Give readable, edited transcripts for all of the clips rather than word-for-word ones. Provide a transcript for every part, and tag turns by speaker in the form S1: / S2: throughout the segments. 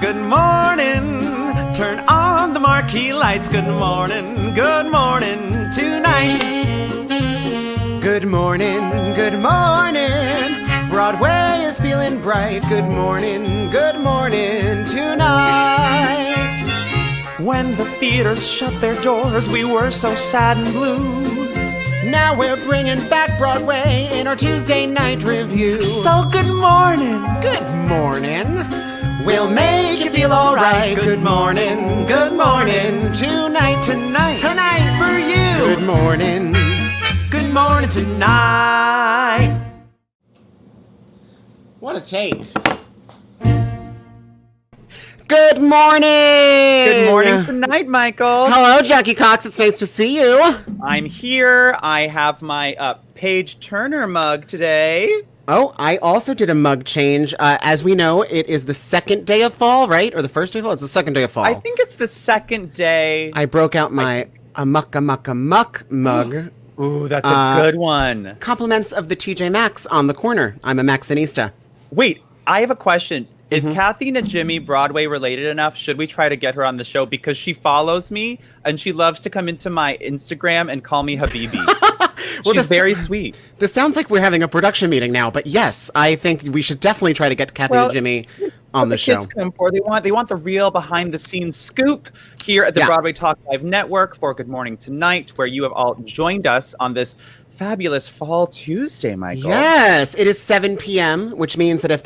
S1: Good morning. Turn on the marquee lights. Good morning tonight. Good morning. Broadway is feeling bright. Good morning tonight. When the theaters shut their doors, we were so sad and blue. Now we're bringing back Broadway in our Tuesday night review. So good morning. We'll make you feel alright. Good morning tonight for you. Good morning tonight.
S2: What a take. Good morning!
S3: Good morning tonight, Michael.
S2: Hello, Jackie Cox. It's nice to see you.
S3: I'm here. I have my Paige Turner mug today.
S2: Oh, I also did a mug change. As we know, it is the second day of fall, right? Or the first day of fall? It's the second day of fall.
S3: I think it's the second day.
S2: I broke out my Amok mug.
S3: Ooh, that's a good one.
S2: Compliments of the TJ Maxx on the corner. I'm a Maxinista.
S3: Wait, I have a question. Is Kathy Najimy Broadway related enough? Should we try to get her on the show? Because she follows me and she loves to come into my Instagram and call me Habibi. Well, she's very sweet.
S2: This sounds like we're having a production meeting now, but yes, I think we should definitely try to get Kathy Najimy on the show.
S3: Kids come for. They want the real behind the scenes scoop here at the Broadway-Talk Live Network for Good Morning Tonight, where you have all joined us on this fabulous Fall Tuesday, Michael.
S2: Yes, it is 7 p.m., which means that if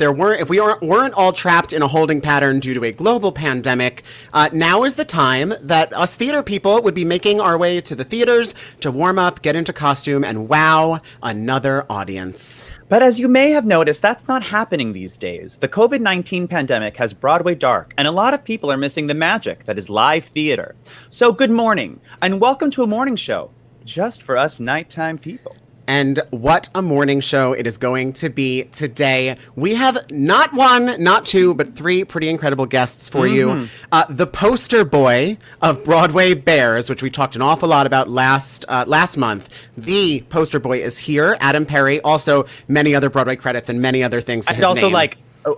S2: we weren't all trapped in a holding pattern due to a global pandemic, now is the time that us theater people would be making our way to the theaters to warm up, get into costume, and wow another audience.
S3: But as you may have noticed, that's not happening these days. The COVID-19 pandemic has Broadway dark, and a lot of people are missing the magic that is live theater. So good morning, and welcome to a morning show. Just for us nighttime people.
S2: And what a morning show it is going to be today. We have not one, not two, but three pretty incredible guests for you. The poster boy of Broadway Bears, which we talked an awful lot about last month. The poster boy is here, Adam Perry. Also, many other Broadway credits and many other things to his name.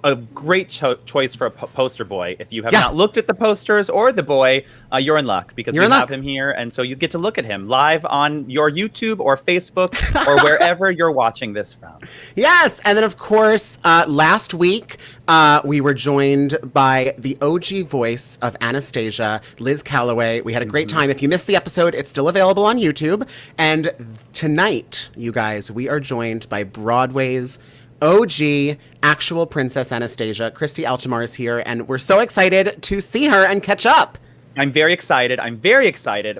S3: A great choice for a poster boy. If you have not looked at the posters or the boy, you're in luck because we have him here. And so you get to look at him live on your YouTube or Facebook or wherever you're watching this from.
S2: Yes. And then, of course, last week, we were joined by the OG voice of Anastasia, Liz Calloway. We had a great time. If you missed the episode, it's still available on YouTube. And tonight, you guys, we are joined by Broadway's OG actual Princess Anastasia. Christy Altomare is here, and we're so excited to see her and catch up.
S3: I'm very excited.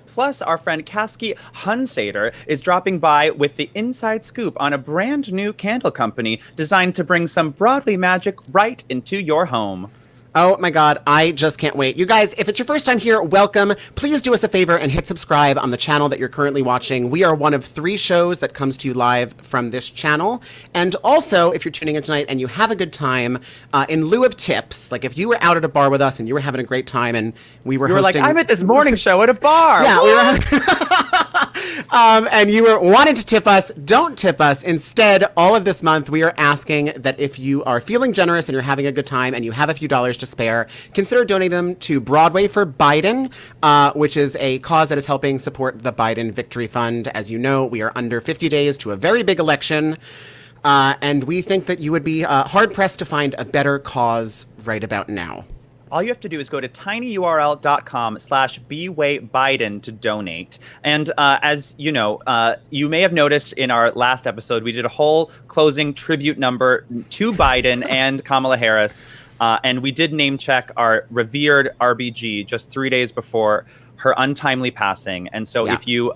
S3: Plus, our friend Caskey Hunsader is dropping by with the inside scoop on a brand new candle company designed to bring some Broadway magic right into your home.
S2: Oh my God, I just can't wait. You guys, if it's your first time here, welcome. Please do us a favor and hit subscribe on the channel that you're currently watching. We are one of 3 shows that comes to you live from this channel. And also, if you're tuning in tonight and you have a good time, in lieu of tips, like if you were out at a bar with us and you were having a great time and we were hosting...
S3: like, I'm at this morning show at a bar.
S2: Yeah, we were and you were wanting to tip us, don't tip us. Instead, all of this month, we are asking that if you are feeling generous and you're having a good time and you have a few dollars to spare, consider donating them to Broadway for Biden, which is a cause that is helping support the Biden Victory Fund. As you know, we are under 50 days to a very big election, and we think that you would be hard-pressed to find a better cause right about now.
S3: All you have to do is go to tinyurl.com/bwaybiden to donate. And as you know, you may have noticed in our last episode, we did a whole closing tribute number to Biden and Kamala Harris. And we did name check our revered RBG just 3 days before her untimely passing. And so if you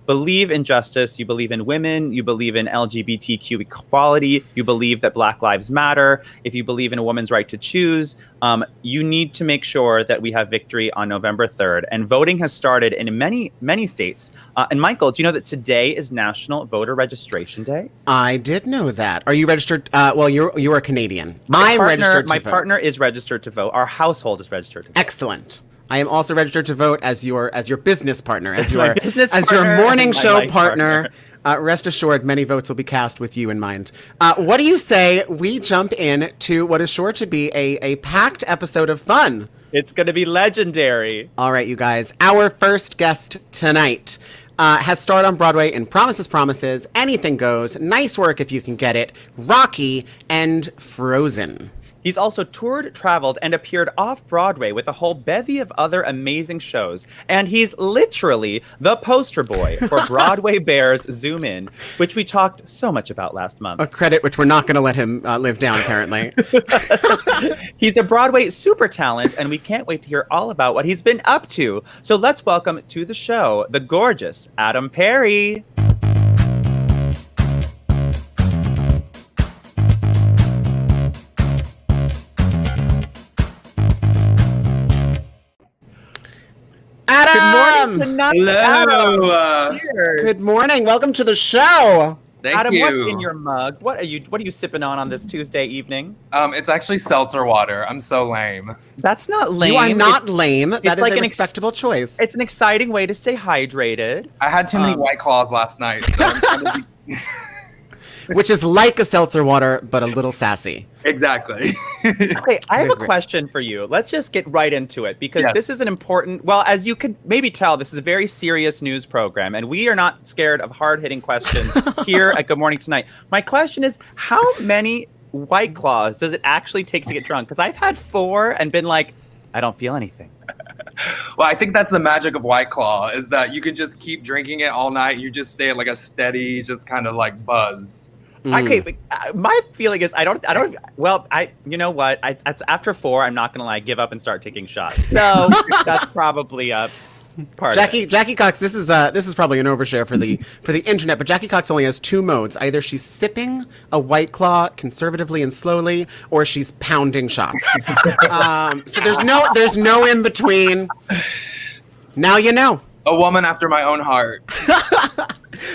S3: believe in justice, you believe in women, you believe in LGBTQ equality, you believe that Black Lives Matter, if you believe in a woman's right to choose, you need to make sure that we have victory on November 3rd. And voting has started in many, many states. And Michael, do you know that today is National Voter Registration Day?
S2: I did know that. Are you registered? Well, you're a Canadian.
S3: My partner is registered to vote. Our household is registered to vote.
S2: Excellent. I am also registered to vote as your business partner, as your
S3: partner,
S2: morning
S3: my
S2: show
S3: life
S2: partner. Rest assured, many votes will be cast with you in mind. What do you say we jump in to what is sure to be a packed episode of fun?
S3: It's going to be legendary.
S2: All right, you guys. Our first guest tonight has starred on Broadway in Promises, Promises, Anything Goes, Nice Work If You Can Get It, Rocky, and Frozen.
S3: He's also toured, traveled, and appeared off-Broadway with a whole bevy of other amazing shows. And he's literally the poster boy for Broadway Bears Zoom In, which we talked so much about last month.
S2: A credit which we're not going to let him live down, apparently.
S3: He's a Broadway super talent, and we can't wait to hear all about what he's been up to. So let's welcome to the show the gorgeous Adam Perry.
S2: Adam!
S3: Good morning tonight.
S4: Hello.
S3: Adam. Cheers.
S2: Good morning. Welcome to the show.
S4: Thank
S3: Adam,
S4: you.
S3: what's in your mug? What are you sipping on this Tuesday evening?
S4: It's actually seltzer water. I'm so lame.
S3: That's not lame.
S2: You are not lame. That is
S3: like
S2: a
S3: an
S2: respectable choice.
S3: It's an exciting way to stay hydrated.
S4: I had too many White Claws last night. So I'm trying to be...
S2: Which is like a seltzer water, but a little sassy.
S4: Exactly.
S3: Okay, I have a
S2: Great.
S3: question for you. Let's just get right into it because
S4: Yes.
S3: this is an important, well, as you could maybe tell, this is a very serious news program and we are not scared of hard-hitting questions here at Good Morning Tonight. My question is, how many White Claws does it actually take to get drunk? Because I've had 4 and been like, I don't feel anything.
S4: Well, I think that's the magic of White Claw is that you can just keep drinking it all night. You just stay at like a steady, just kind of like buzz.
S3: Okay, but my feeling is you know what? It's after 4, I'm not going to lie, give up and start taking shots. So that's probably part of it.
S2: Jackie Cox, this is probably an overshare for the internet, but Jackie Cox only has 2 modes. Either she's sipping a White Claw conservatively and slowly, or she's pounding shots. So there's no in between. Now you know.
S4: A woman after my own heart.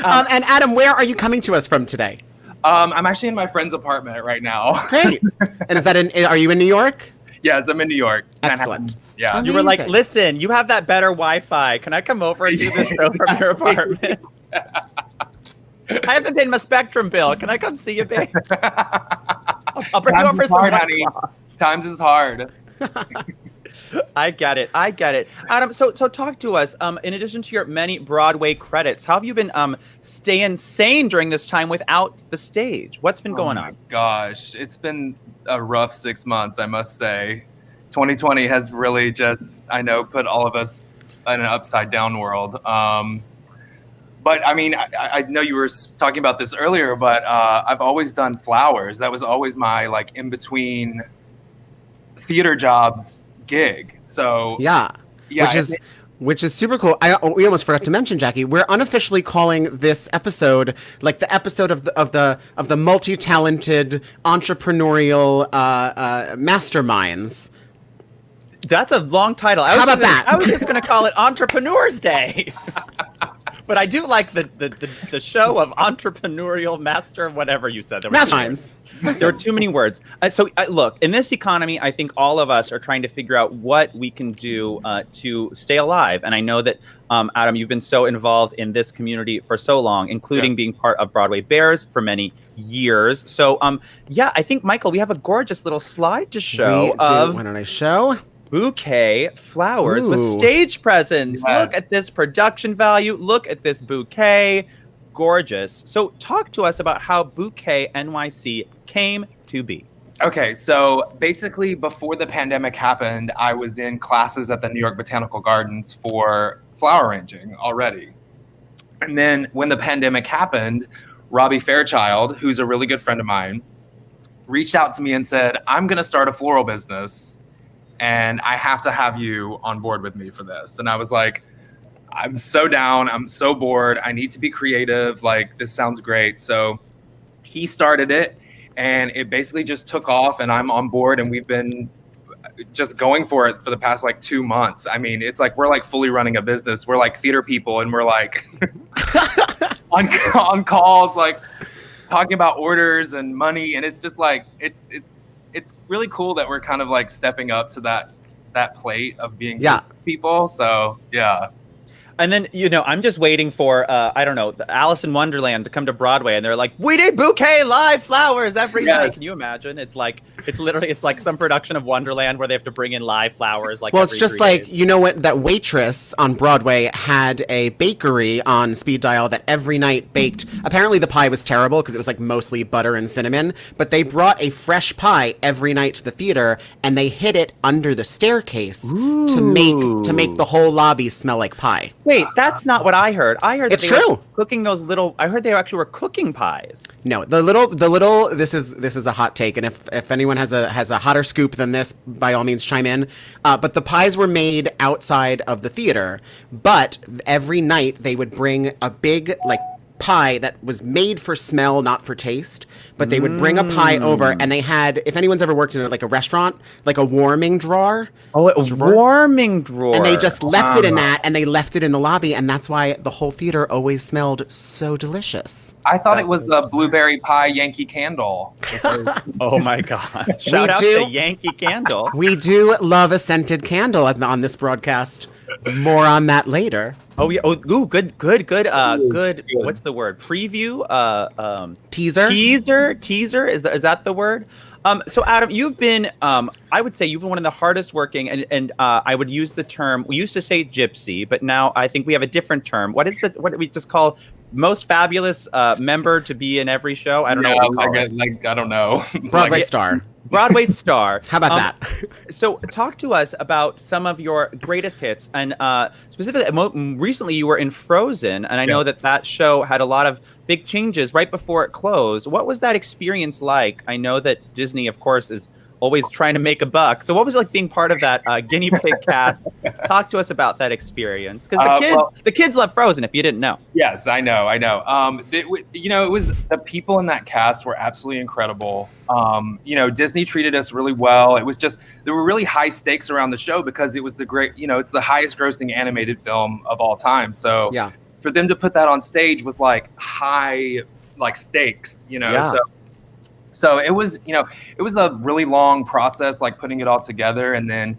S2: And Adam, where are you coming to us from today?
S4: I'm actually in my friend's apartment right now.
S2: Great. And is that are you in New York?
S4: Yes, I'm in New York.
S2: Excellent.
S4: Manhattan. Yeah.
S3: You were like,
S2: Amazing.
S3: listen, you have that better Wi-Fi. Can I come over and do this show from your apartment? I haven't paid my Spectrum bill. Can I come see you, babe? I'll bring you
S4: Times
S3: over
S4: is
S3: some
S4: hard,
S3: White
S4: honey.
S3: Claw.
S4: Times is hard.
S3: I get it. Adam, so talk to us. In addition to your many Broadway credits, how have you been staying sane during this time without the stage? What's been going on?
S4: Gosh, it's been a rough 6 months, I must say. 2020 has really just, I know, put all of us in an upside down world. But I mean, I know you were talking about this earlier, but I've always done flowers. That was always my like in between theater jobs gig. So
S2: Yeah. Which is super cool. We almost forgot to mention, Jackie. We're unofficially calling this episode like the episode of the multi-talented entrepreneurial masterminds.
S3: That's a long title.
S2: How about that?
S3: I was just going to call it Entrepreneurs Day. But I do like the show of entrepreneurial master, whatever you said. There were
S2: Masterminds.
S3: There were too many words. Look, in this economy, I think all of us are trying to figure out what we can do to stay alive. And I know that, Adam, you've been so involved in this community for so long, including being part of Broadway Bears for many years. So, I think, Michael, we have a gorgeous little slide to show
S2: Why don't I show?
S3: Bouquet flowers with
S2: Ooh.
S3: stage presents.
S4: Yes.
S3: Look at this production value. Look at this bouquet. Gorgeous. So talk to us about how Bouquet NYC came to be.
S4: Okay, so basically before the pandemic happened, I was in classes at the New York Botanical Gardens for flower arranging already. And then when the pandemic happened, Robbie Fairchild, who's a really good friend of mine, reached out to me and said, I'm going to start a floral business and I have to have you on board with me for this. And I was like, I'm so down. I'm so bored. I need to be creative. Like, this sounds great. So he started it and it basically just took off and I'm on board and we've been just going for it for the past like 2 months. I mean, it's like, we're like fully running a business. We're like theater people and we're like on calls, like talking about orders and money. And it's just like, it's really cool that we're kind of like stepping up to that that plate of being
S2: Yeah.
S4: people. So yeah.
S3: And then, I'm just waiting for, I don't know, Alice in Wonderland to come to Broadway, and they're like, we need bouquet live flowers every night. Can you imagine? It's like some production of Wonderland where they have to bring in live flowers. Like,
S2: well, it's just like, what, that waitress on Broadway had a bakery on speed dial that every night baked. Apparently the pie was terrible because it was like mostly butter and cinnamon, but they brought a fresh pie every night to the theater, and they hid it under the staircase to make the whole lobby smell like pie.
S3: Wait, that's not what I heard. I heard
S2: it's
S3: they
S2: true.
S3: were cooking those little. I heard they actually were cooking pies.
S2: No, the little. This is a hot take, and if anyone has a hotter scoop than this, by all means chime in. But the pies were made outside of the theater, but every night they would bring a big pie that was made for smell, not for taste. But they would bring a pie over, and they had, if anyone's ever worked in a restaurant, like a warming drawer.
S3: Oh, a warming drawer.
S2: And they just left it in that, and they left it in the lobby, and that's why the whole theater always smelled so delicious.
S4: I thought it was the blueberry pie Yankee Candle.
S3: Oh my God! Shout out to Yankee Candle.
S2: We do love a scented candle on this broadcast. More on that later.
S3: Oh yeah. Oh, ooh, good. Good. What's the word? Preview. Teaser. Is that the word? So Adam, you've been, I would say you've been one of the hardest working, and I would use the term. We used to say gypsy, but now I think we have a different term. What do we just call most fabulous member to be in every show? I don't know what we call it.
S4: I don't know.
S2: Broadway star.
S3: Broadway star.
S2: How about that?
S3: So talk to us about some of your greatest hits, and specifically, recently you were in Frozen, and I know that show had a lot of big changes right before it closed. What was that experience like? I know that Disney, of course, is always trying to make a buck. So what was it like being part of that guinea pig cast? Talk to us about that experience, because the kids love Frozen. If you didn't know.
S4: Yes, I know. It was the people in that cast were absolutely incredible. Disney treated us really well. It was just, there were really high stakes around the show because it was it's the highest grossing animated film of all time. So
S2: yeah,
S4: for them to put that on stage was like high, stakes,
S3: Yeah.
S4: So it was a really long process, putting it all together. And then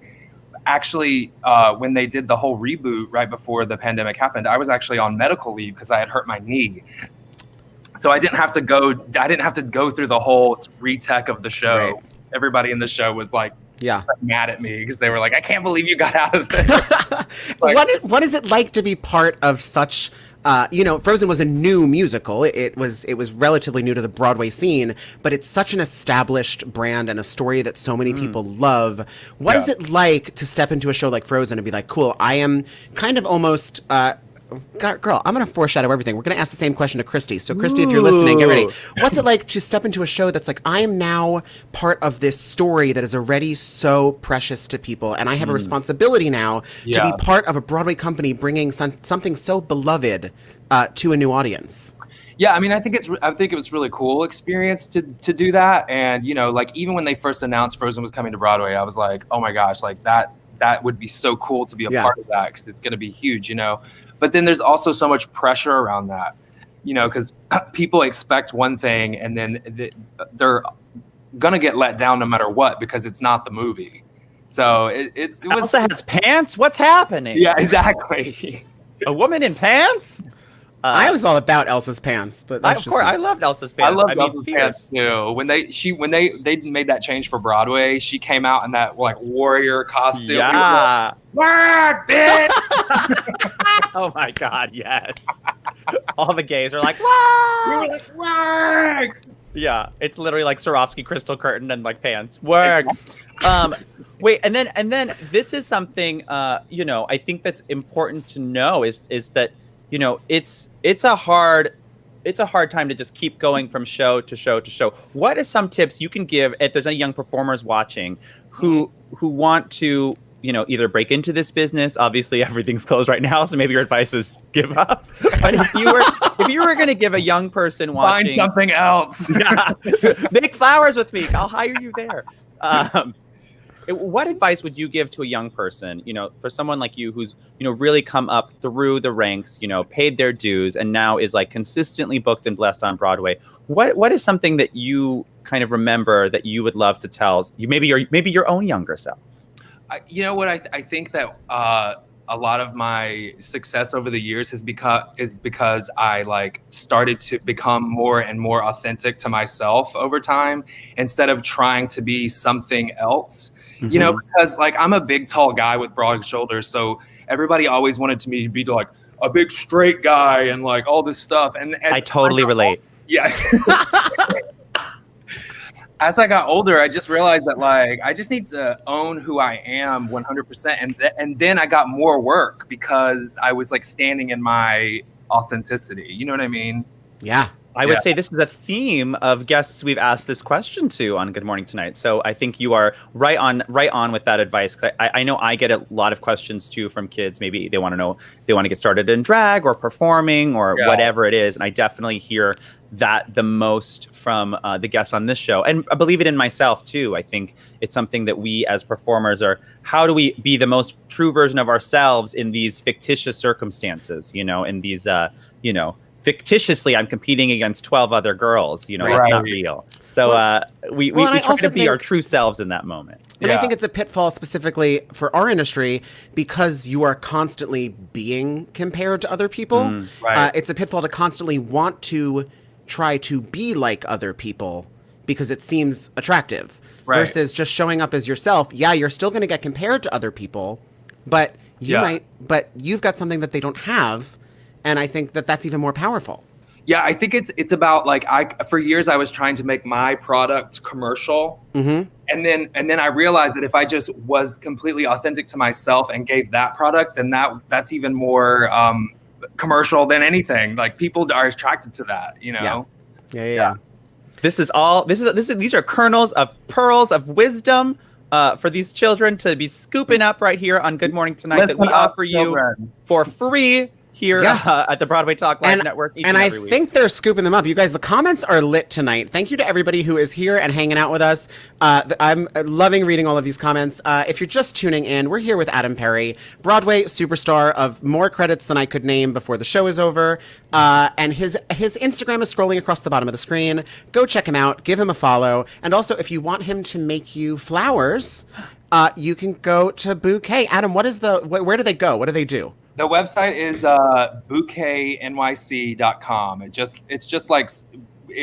S4: actually, when they did the whole reboot right before the pandemic happened, I was actually on medical leave because I had hurt my knee. So I didn't have to go through the whole retech of the show.
S2: Right.
S4: Everybody in the show was mad at me because they were like, I can't believe you got out of this.
S2: What is it like to be part of such, Frozen was a new musical. It was relatively new to the Broadway scene, but it's such an established brand and a story that so many people love. What is it like to step into a show like Frozen and be like, cool, I am kind of almost, girl, I'm going to foreshadow everything. We're going to ask the same question to Christy. So Christy, if you're listening, get ready. What's it like to step into a show that's like, I am now part of this story that is already so precious to people, and I have a responsibility now to be part of a Broadway company bringing something so beloved to a new audience?
S4: Yeah, I mean, I think it was really cool experience to do that. And, even when they first announced Frozen was coming to Broadway, I was like, oh my gosh, that would be so cool to be a part of that because it's going to be huge, But then there's also so much pressure around that, because people expect one thing and then they're going to get let down no matter what because it's not the movie. So it was.
S3: Elsa has pants? What's happening?
S4: Yeah, exactly.
S3: A woman in pants?
S2: I was all about Elsa's pants, but that's
S3: I loved Elsa's pants.
S4: I loved Elsa's pants too. When they made that change for Broadway, she came out in that warrior costume.
S3: Yeah.
S4: Work, bitch!
S3: Oh my God, yes. All the gays are like, "Wow!"
S4: We were like, work!
S3: Yeah, it's literally like Swarovski crystal curtain and pants. Work. Wait, and then this is something I think that's important to know is that it's a hard time to just keep going from show to show to show. What are some tips you can give if there's any young performers watching who want to either break into this business? Obviously everything's closed right now, so maybe your advice is give up. But if you were going to give a young person watching,
S4: find something else.
S3: Yeah, make flowers with me, I'll hire you there. What advice would you give to a young person, for someone like you who's, really come up through the ranks, paid their dues and now is consistently booked and blessed on Broadway? What is something that you kind of remember that you would love to tell maybe your own younger self?
S4: You know what? I think that a lot of my success over the years is because I like started to become more and more authentic to myself over time instead of trying to be something else.
S2: Mm-hmm.
S4: You know, because like I'm a big, tall guy with broad shoulders, so everybody always wanted me to be like a big straight guy and like all this stuff. And
S3: I totally relate.
S4: Yeah. As I got older, I just realized that like I just need to own who I am 100%, and then I got more work because I was like standing in my authenticity. You know what I mean?
S2: Yeah.
S3: I would say this is a theme of guests we've asked this question to on Good Morning Tonight. So I think you are right on with that advice. I know I get a lot of questions too from kids. Maybe they want to know, they want to get started in drag or performing or whatever it is. And I definitely hear that the most from the guests on this show. And I believe it in myself too. I think it's something that we as performers are, how do we be the most true version of ourselves in these fictitious circumstances, you know, in these, fictitiously, I'm competing against 12 other girls. You know, it's not real. So we try to be our true selves in that moment.
S2: And I think it's a pitfall specifically for our industry because you are constantly being compared to other people. It's a pitfall to constantly want to try to be like other people because it seems attractive versus just showing up as yourself. Yeah, you're still going to get compared to other people, but but you've got something that they don't have. And I think that that's even more powerful.
S4: Yeah, I think it's about like for years I was trying to make my product commercial, and then I realized that if I just was completely authentic to myself and gave that product, then that's even more commercial than anything. Like people are attracted to that, you know.
S2: Yeah.
S3: These are kernels of pearls of wisdom for these children to be scooping up right here on Good Morning Tonight that we offer you for free here at the Broadway-Talk Live Network each and every week.
S2: Think they're scooping them up. You guys, the comments are lit tonight. Thank you to everybody who is here and hanging out with us. I'm loving reading all of these comments. If you're just tuning in, we're here with Adam Perry, Broadway superstar of more credits than I could name before the show is over. And his Instagram is scrolling across the bottom of the screen. Go check him out. Give him a follow. And also, if you want him to make you flowers, you can go to Bouquet. Adam, where do they go? What do they do?
S4: The website is bouquetnyc.com. It's just like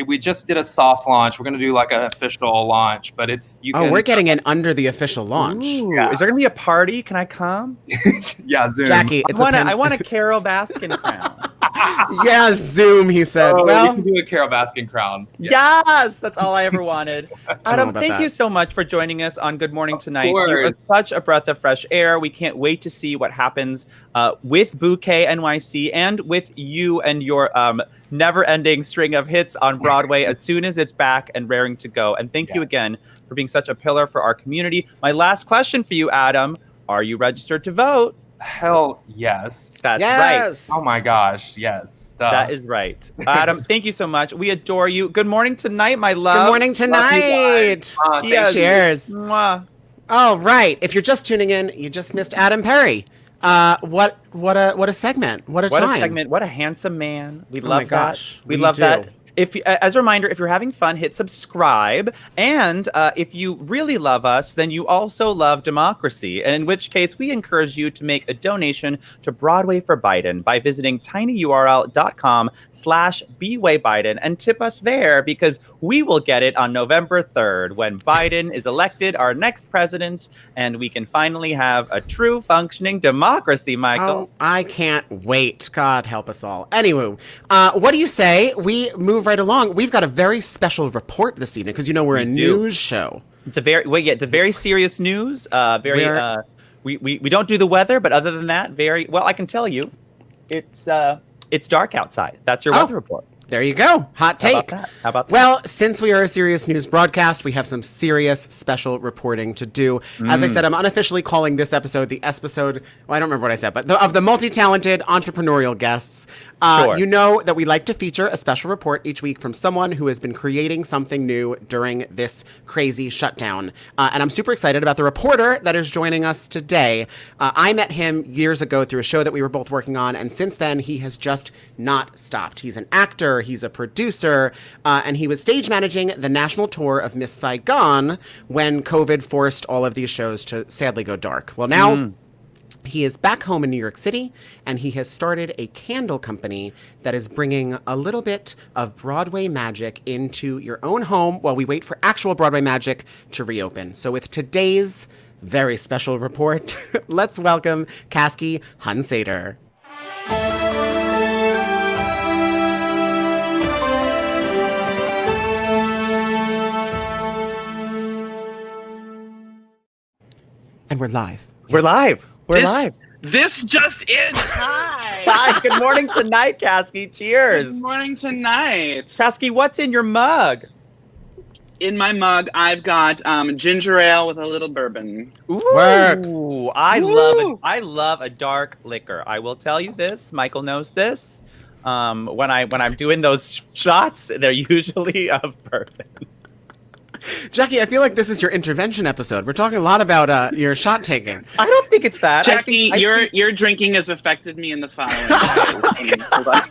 S4: we just did a soft launch. We're gonna do like an official launch, but
S2: we're getting in under the official launch.
S3: Is there gonna be a party? Can I come?
S4: Yeah, Zoom.
S2: Jackie,
S3: I want a Carol Baskin crown.
S2: Yeah, Zoom, he said.
S4: We can do a Carol Baskin crown.
S3: Yes, that's all I ever wanted. Adam, thank you so much for joining us on Good Morning Tonight. You are such a breath of fresh air. We can't wait to see what happens with Bouquet NYC and with you and your never-ending string of hits on Broadway as soon as it's back and raring to go. And thank you again for being such a pillar for our community. My last question for you, Adam, are you registered to vote?
S4: Hell yes.
S3: That's right.
S4: Oh my gosh, yes. Duh.
S3: That is right. Adam, thank you so much. We adore you. Good morning tonight, my love.
S2: Good morning tonight. Cheers.
S3: Mwah.
S2: All right. If you're just tuning in, you just missed Adam Perry. What a segment. What a time.
S3: What a handsome man. We love
S2: gosh,
S3: that. We love that. As a reminder, if you're having fun, hit subscribe. And if you really love us, then you also love democracy. And in which case, we encourage you to make a donation to Broadway for Biden by visiting tinyurl.com/BWayBiden and tip us there because we will get it on November 3rd when Biden is elected our next president and we can finally have a true functioning democracy, Michael.
S2: Oh, I can't wait. God help us all. Anyway, what do you say we move right along? We've got a very special report this evening because we're a news show.
S3: It's a very serious news. We don't do the weather, but other than that, I can tell you, it's dark outside. That's your weather report.
S2: There you go. Hot take.
S3: How about that?
S2: Well, since we are a serious news broadcast, we have some serious special reporting to do. As I said, I'm unofficially calling this episode the episode, I don't remember what I said, but of the multi-talented entrepreneurial guests.
S3: Sure.
S2: You know that we like to feature a special report each week from someone who has been creating something new during this crazy shutdown. And I'm super excited about the reporter that is joining us today. I met him years ago through a show that we were both working on, and since then he has just not stopped. He's an actor, he's a producer, and he was stage managing the national tour of Miss Saigon when COVID forced all of these shows to sadly go dark. Well, now he is back home in New York City, and he has started a candle company that is bringing a little bit of Broadway magic into your own home while we wait for actual Broadway magic to reopen. So with today's very special report, let's welcome Caskey Hunsader. And we're live.
S3: We're live. We're
S5: This-
S3: live.
S5: This just in. Hi.
S3: Hi. Good morning tonight, Caskey. Cheers.
S5: Good morning tonight.
S3: Caskey, what's in your mug?
S5: In my mug, I've got ginger ale with a little bourbon.
S3: Ooh, I
S5: Woo.
S3: love a dark liquor. I will tell you this. Michael knows this. When I'm doing those shots, they're usually of bourbon.
S2: Jackie, I feel like this is your intervention episode. We're talking a lot about your shot taking.
S3: I don't think it's that.
S5: Jackie,
S3: I think-
S5: your drinking has affected me in the following ways. Hold on.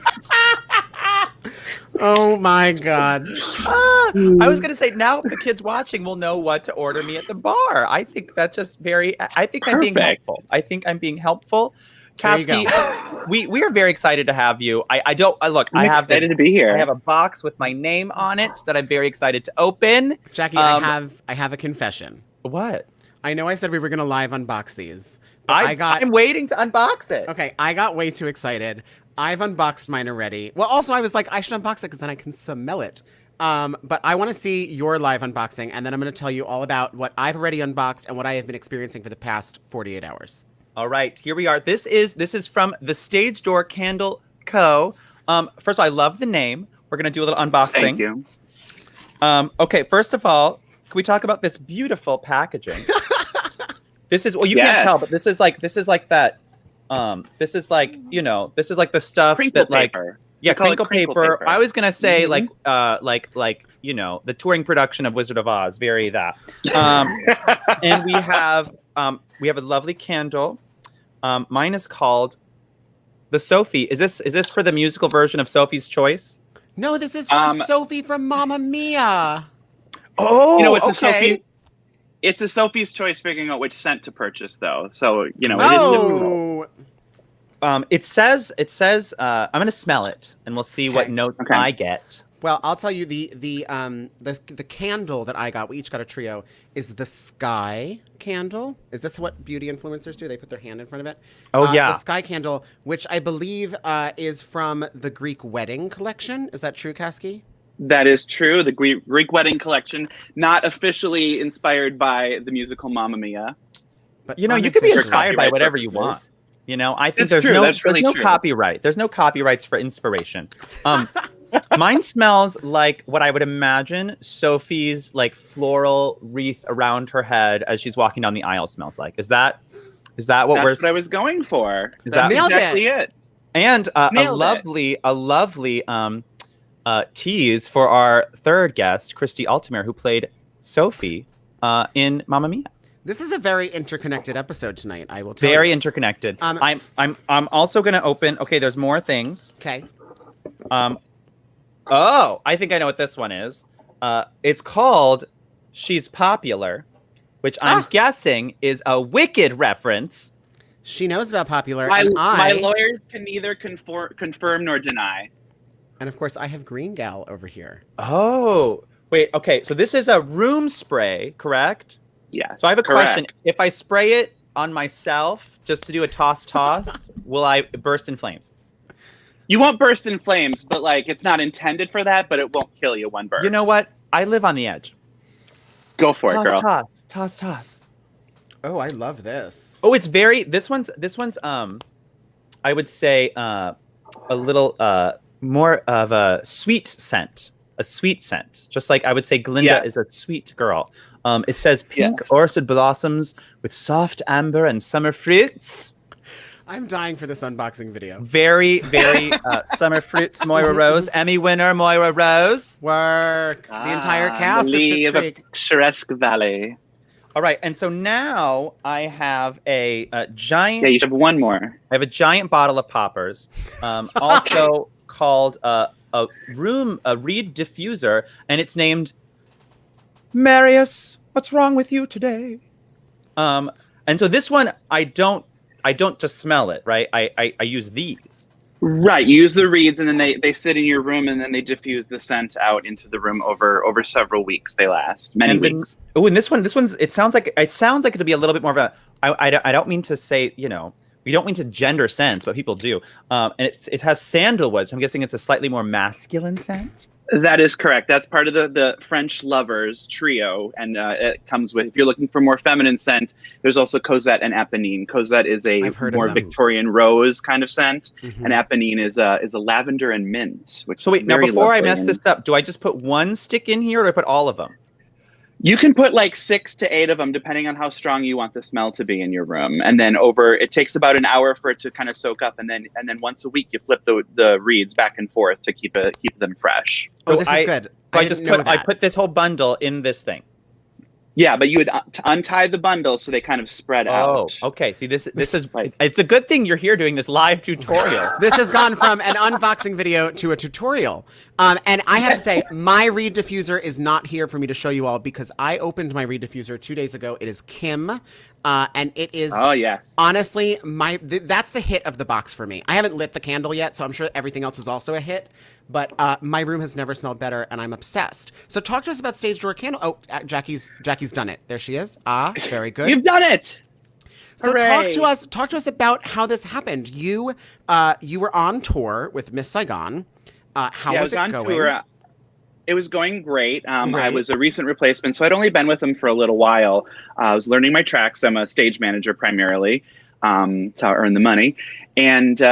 S2: Oh my God.
S3: I was gonna say now the kids watching will know what to order me at the bar. I think that's just very. I think I'm being
S5: Perfect.
S3: helpful. I think I'm being helpful.
S2: There you
S3: Caskey, we are very excited to have you. I don't look.
S5: I'm
S3: I have
S5: excited to be here.
S3: I have a box with my name on it that I'm very excited to open.
S2: Jackie,
S3: Um,
S2: I have a confession.
S3: What?
S2: I know I said we were going to live unbox these. But
S3: I'm waiting to unbox it.
S2: Okay, I got way too excited. I've unboxed mine already. Well, also I was like, I should unbox it because then I can smell it. But I want to see your live unboxing, and then I'm going to tell you all about what I've already unboxed and what I have been experiencing for the past 48 hours.
S3: All right, here we are. This is from the Stage Door Candle Co. First of all, I love the name. We're gonna do a little unboxing.
S5: Thank you.
S3: Okay, first of all, can we talk about this beautiful packaging? This is, well, you can't
S5: Yes.
S3: tell, but this is like that. This is like, this is like the stuff
S5: Crinkle
S3: that like,
S5: paper.
S3: yeah,
S5: We call it
S3: crinkle
S5: crinkle
S3: paper.
S5: paper.
S3: I was gonna say
S5: Mhm.
S3: like the touring production of Wizard of Oz, very that. And we have a lovely candle. Mine is called the Sophie. Is this for the musical version of Sophie's Choice?
S2: No, this is for Sophie from Mamma Mia.
S3: Oh,
S5: You know, it's a
S3: okay.
S5: Sophie. It's a Sophie's choice figuring out which scent to purchase, though. So it is.
S2: Oh,
S3: It says. I'm gonna smell it, and we'll see what
S2: Okay.
S3: notes
S5: Okay.
S3: I get.
S2: well, I'll tell you the candle that I got. We each got a trio. Is the Sky candle? Is this what beauty influencers do? They put their hand in front of it.
S3: Oh, yeah.
S2: The Sky candle, which I believe is from the Greek wedding collection. Is that true, Caskey?
S5: That is true. The Greek wedding collection, not officially inspired by the musical Mamma Mia.
S2: But
S3: You could be
S2: unofficially.
S3: inspired by
S5: Copyright
S3: whatever you
S5: purposes.
S3: want. I think
S5: That's true. That's really
S3: there's no
S5: true.
S3: copyright. There's no copyrights for inspiration. Mine smells like what I would imagine Sophie's like floral wreath around her head as she's walking down the aisle smells like. Is that what
S5: That's
S3: we're?
S5: what I was going for.
S3: Is
S5: That's
S3: that-
S2: Nailed
S5: exactly it.
S3: And a
S5: Nailed it.
S3: lovely tease for our third guest, Christy Altomare, who played Sophie in Mamma Mia.
S2: This is a very interconnected episode tonight. I will tell you.
S3: Very interconnected. I'm also gonna open. Okay, there's more things.
S2: Okay.
S3: Oh, I think I know what this one is. It's called "She's Popular," which I'm guessing is a Wicked reference.
S2: She knows about Popular,
S5: My
S2: and
S5: my lawyers can neither confirm nor deny.
S2: and of course I have Green Gal over here.
S3: Oh, wait. Okay, so this is a room spray, correct?
S5: Yes.
S3: So I have a
S5: correct.
S3: question. If I spray it on myself just to do a toss, will I burst in flames?
S5: You won't burst in flames, but like it's not intended for that, but it won't kill you one burst.
S3: You know what? I live on the edge.
S5: Go for it, girl.
S3: Toss.
S2: Oh, I love this.
S3: Oh, it's very. This one's. I would say a little more of a sweet scent. A sweet scent, just like I would say Glinda
S5: Yes.
S3: is a sweet girl. It says pink
S5: Yes.
S3: orchid blossoms with soft amber and summer fruits.
S2: I'm dying for this unboxing video.
S3: Very, very summer fruits, Moira Rose. Emmy winner, Moira Rose.
S2: Work. The entire cast of Schitt's
S5: of a
S2: Creek.
S5: picturesque valley.
S3: All right, and so now I have a giant.
S5: Yeah, you should have one more.
S3: I have a giant bottle of poppers, also called a reed diffuser, and it's named Marius. What's wrong with you today? And so this one, I don't just smell it, right? I use these.
S5: Right, you use the reeds, and then they sit in your room, and then they diffuse the scent out into the room over several weeks. They last many weeks.
S3: Oh, and this one's. It sounds like it'll be a little bit more of a. I don't mean to say, we don't mean to gender sense, but people do. And it has sandalwood, so I'm guessing it's a slightly more masculine scent.
S5: That is correct. That's part of the French Lovers trio, and it comes with. If you're looking for more feminine scent, there's also Cosette and Eponine. Cosette is a more Victorian rose kind of scent, and Eponine is a lavender and mint. Which
S3: so wait, now before I mess this up, do I just put one stick in here, or do I put all of them?
S5: You can put like 6 to 8 of them, depending on how strong you want the smell to be in your room. And then it takes about an hour for it to kind of soak up, and then once a week you flip the reeds back and forth to keep them fresh.
S2: Oh, this is good.
S3: So I put this whole bundle in this thing.
S5: Yeah, but you would untie the bundle so they kind of spread out.
S3: Oh, okay. See, this is right. It's a good thing you're here doing this live tutorial.
S2: This has gone from an unboxing video to a tutorial. And I have to say, my reed diffuser is not here for me to show you all because I opened my reed diffuser 2 days ago. It is Kim. And it is honestly that's the hit of the box for me. I haven't lit the candle yet, so I'm sure everything else is also a hit. But my room has never smelled better, and I'm obsessed. So talk to us about Stage Door Candle. Oh, Jackie's done it. There she is. Very good.
S5: You've done it.
S2: So
S5: Hooray.
S2: talk to us about how this happened. You were on tour with Miss Saigon. How was it going?
S5: Tour. It was going great. I was a recent replacement, so I'd only been with them for a little while. I was learning my tracks. I'm a stage manager primarily to earn the money. And,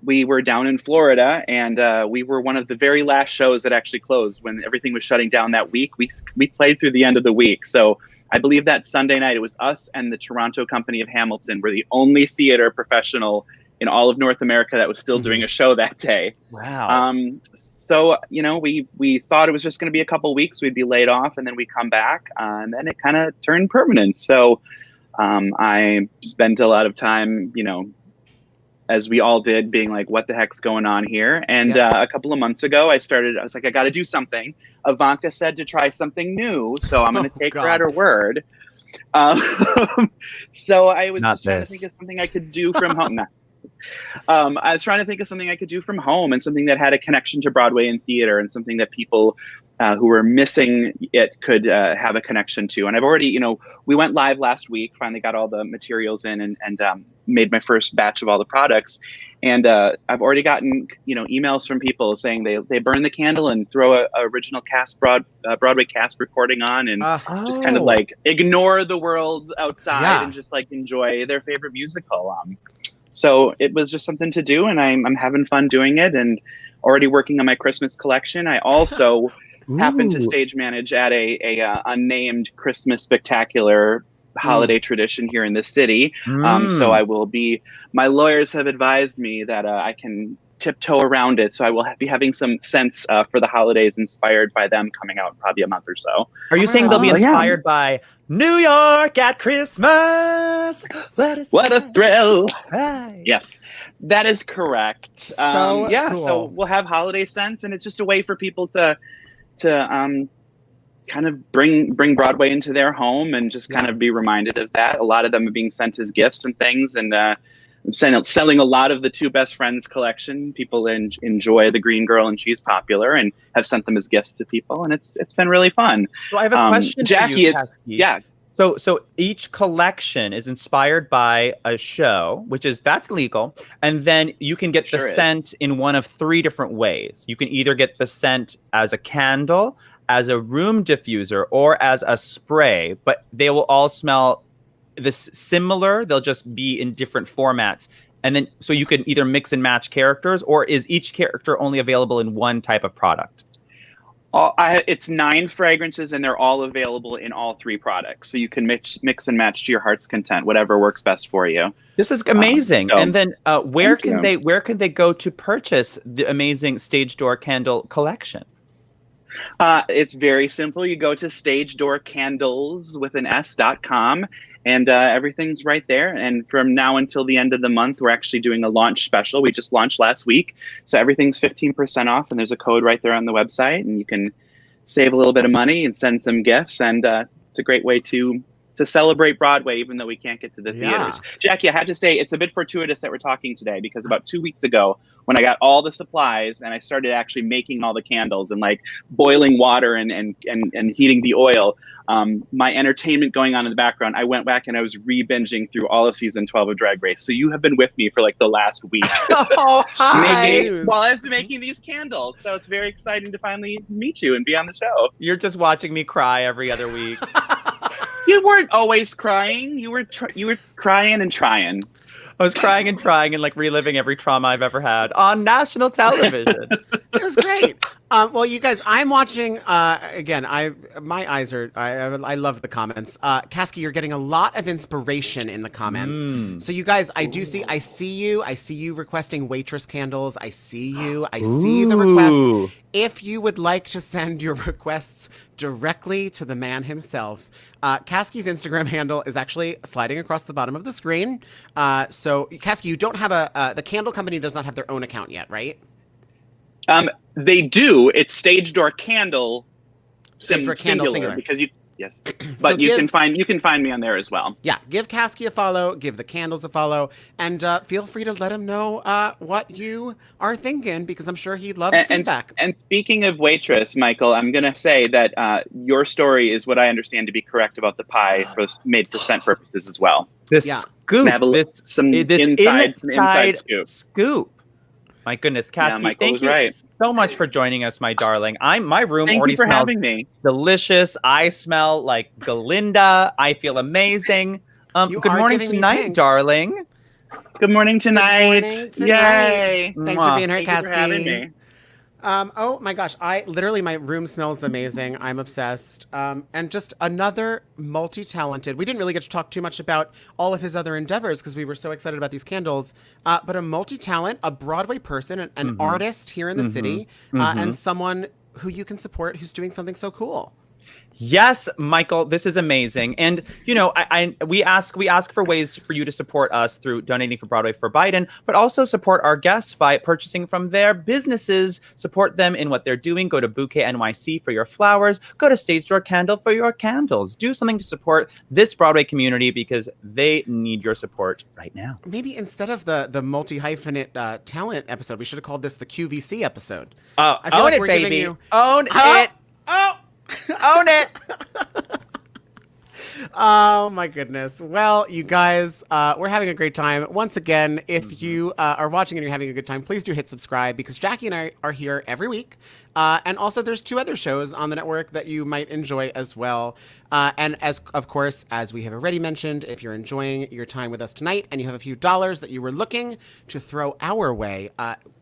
S5: we were down in Florida, and we were one of the very last shows that actually closed when everything was shutting down that week. We played through the end of the week. So I believe that Sunday night, it was us and the Toronto Company of Hamilton were the only theater professional in all of North America that was still doing a show that day.
S3: Wow.
S5: So, we thought it was just going to be a couple weeks. We'd be laid off, and then we come back, and then it kind of turned permanent. So I spent a lot of time, as we all did, being like, what the heck's going on here? And a couple of months ago, I was like, I got to do something. Ivanka said to try something new, so I'm going to take her at her word. So I was just trying to think of something I could do from home. I was trying to think of something I could do from home and something that had a connection to Broadway and theater and something that people who were missing it could have a connection to. And I've already, we went live last week, finally got all the materials in and made my first batch of all the products. And I've already gotten, emails from people saying they burn the candle and throw a original Broadway cast recording on and just kind of like ignore the world outside and just like enjoy their favorite musical. So it was just something to do, and I'm having fun doing it and already working on my Christmas collection. I also happen to stage manage at a unnamed Christmas spectacular holiday tradition here in the city. So I will be, my lawyers have advised me that I can tiptoe around it. So I will be having some sense for the holidays inspired by them coming out in probably a month or so.
S3: Are you saying they'll be inspired by New York at Christmas?
S5: What a thrill.
S3: Hey.
S5: Yes, that is correct.
S2: So cool.
S5: So we'll have holiday sense, and it's just a way for people to kind of bring Broadway into their home and just kind of be reminded of that. A lot of them are being sent as gifts and things, and I'm selling a lot of the Two Best Friends collection. People enjoy the Green Girl, and she's popular, and have sent them as gifts to people, and it's been really fun.
S3: So I have a question,
S5: Jackie.
S3: for you, So each collection is inspired by a show, that's legal, and then you can get the scent in one of 3 different ways. You can either get the scent as a candle, as a room diffuser, or as a spray, but they will all smell similar. They'll just be in different formats. And then, so you can either mix and match characters, or is each character only available in one type of product?
S5: It's 9 fragrances, and they're all available in all 3 products. So you can mix and match to your heart's content, whatever works best for you.
S3: This is amazing. And then where can they go to purchase the amazing Stage Door Candle collection?
S5: It's very simple. You go to stagedoorcandles.com, and everything's right there. And from now until the end of the month, we're actually doing a launch special. We just launched last week. So everything's 15% off, and there's a code right there on the website, and you can save a little bit of money and send some gifts. And it's a great way to celebrate Broadway, even though we can't get to the theaters. Jackie, I have to say, it's a bit fortuitous that we're talking today, because about 2 weeks ago, when I got all the supplies and I started actually making all the candles and like boiling water and heating the oil, my entertainment going on in the background, I went back and I was re-binging through all of season 12 of Drag Race. So you have been with me for like the last week while I was making these candles. So it's very exciting to finally meet you and be on the show.
S3: You're just watching me cry every other week.
S5: You weren't always crying. You were crying and trying.
S3: I was crying and trying and like reliving every trauma I've ever had on national television.
S2: It was great. Well, you guys, I'm watching again. I love the comments. Caskey, you're getting a lot of inspiration in the comments. So you guys, I see you requesting waitress candles. I see the requests. If you would like to send your requests directly to the man himself, Caskey's Instagram handle is actually sliding across the bottom of the screen. So Caskey, you don't have the candle company does not have their own account yet, right?
S5: They do. It's Stage Door Candle.
S2: Stage Door Candle singular.
S5: Because yes. But so you can find me on there as well.
S2: Yeah, give Caskey a follow, give the candles a follow, and feel free to let him know what you are thinking, because I'm sure he loves feedback.
S5: And speaking of waitress, Michael, I'm gonna say that your story is what I understand to be correct about the pie made for scent purposes as well.
S3: This scoop,
S5: some inside
S3: scoop. My goodness, Caskey, thank you so much for joining us, my darling. My room already smells delicious. I smell like Galinda. I feel amazing. Good morning tonight, darling.
S5: Good morning tonight. Yay.
S2: Thanks for being here, Caskey.
S5: Thank you for having me.
S2: Oh my gosh, my room smells amazing. I'm obsessed. And just another multi-talented. We didn't really get to talk too much about all of his other endeavors because we were so excited about these candles. But a multi-talent, a Broadway person, an artist here in the city, and someone who you can support who's doing something so cool.
S3: Yes, Michael, this is amazing. And, you know, we ask for ways for you to support us through donating for Broadway for Biden, but also support our guests by purchasing from their businesses. Support them in what they're doing. Go to Bouquet NYC for your flowers. Go to Stage Door Candle for your candles. Do something to support this Broadway community because they need your support right now.
S2: Maybe instead of the multi-hyphenate talent episode, we should have called this the QVC episode.
S3: I feel like we're baby. Giving you... Own it. Own it.
S2: Oh my goodness. Well, you guys, we're having a great time. Once again, if you are watching and you're having a good time, please do hit subscribe, because Jackie and I are here every week. And also there's 2 other shows on the network that you might enjoy as well. And of course, as we have already mentioned, if you're enjoying your time with us tonight and you have a few dollars that you were looking to throw our way,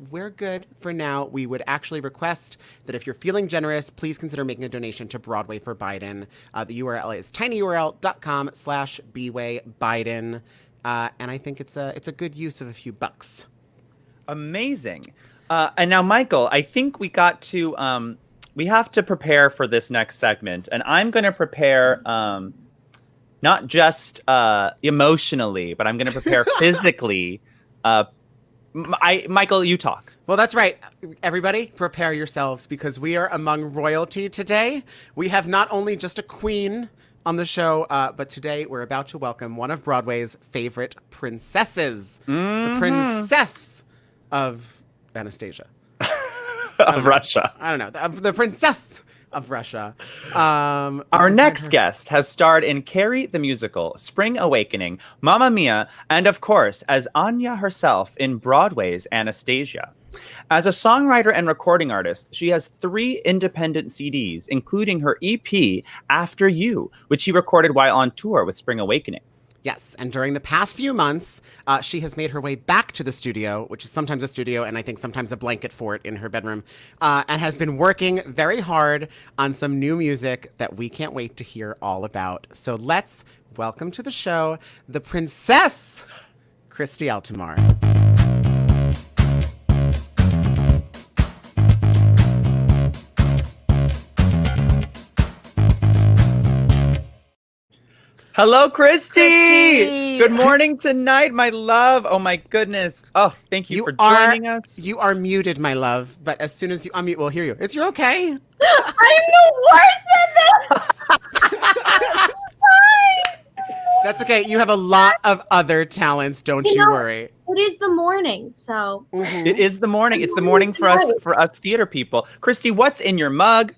S2: we're good for now. We would actually request that if you're feeling generous, please consider making a donation to Broadway for Biden. The URL is tinyurl.com/bwaybiden. And I think it's a good use of a few bucks.
S3: Amazing. And now, Michael, I think we have to prepare for this next segment, and I'm going to prepare not just emotionally, but I'm going to prepare physically. Michael, you talk.
S2: Well, that's right. Everybody, prepare yourselves, because we are among royalty today. We have not only just a queen on the show, but today we're about to welcome one of Broadway's favorite princesses, the princess of Anastasia.
S3: Of Russia.
S2: I don't know. The princess of Russia.
S3: Our next guest has starred in Carrie the Musical, Spring Awakening, Mamma Mia, and of course, as Anya herself in Broadway's Anastasia. As a songwriter and recording artist, she has 3 independent CDs, including her EP, After You, which she recorded while on tour with Spring Awakening.
S2: Yes, and during the past few months, she has made her way back to the studio, which is sometimes a studio and I think sometimes a blanket fort in her bedroom, and has been working very hard on some new music that we can't wait to hear all about. So let's welcome to the show the Princess, Christy Altomare.
S3: Hello, Christy.
S2: Christy!
S3: Good morning tonight, my love. Oh my goodness. Oh, thank you for joining us.
S2: You are muted, my love, but as soon as you unmute, we'll hear you. You're okay.
S6: I'm the worst at this.
S2: That's okay. You have a lot of other talents, don't you worry.
S6: It is the morning, so.
S2: Mm-hmm.
S3: It is the morning. It's the morning for us theater people. Christy, what's in your mug?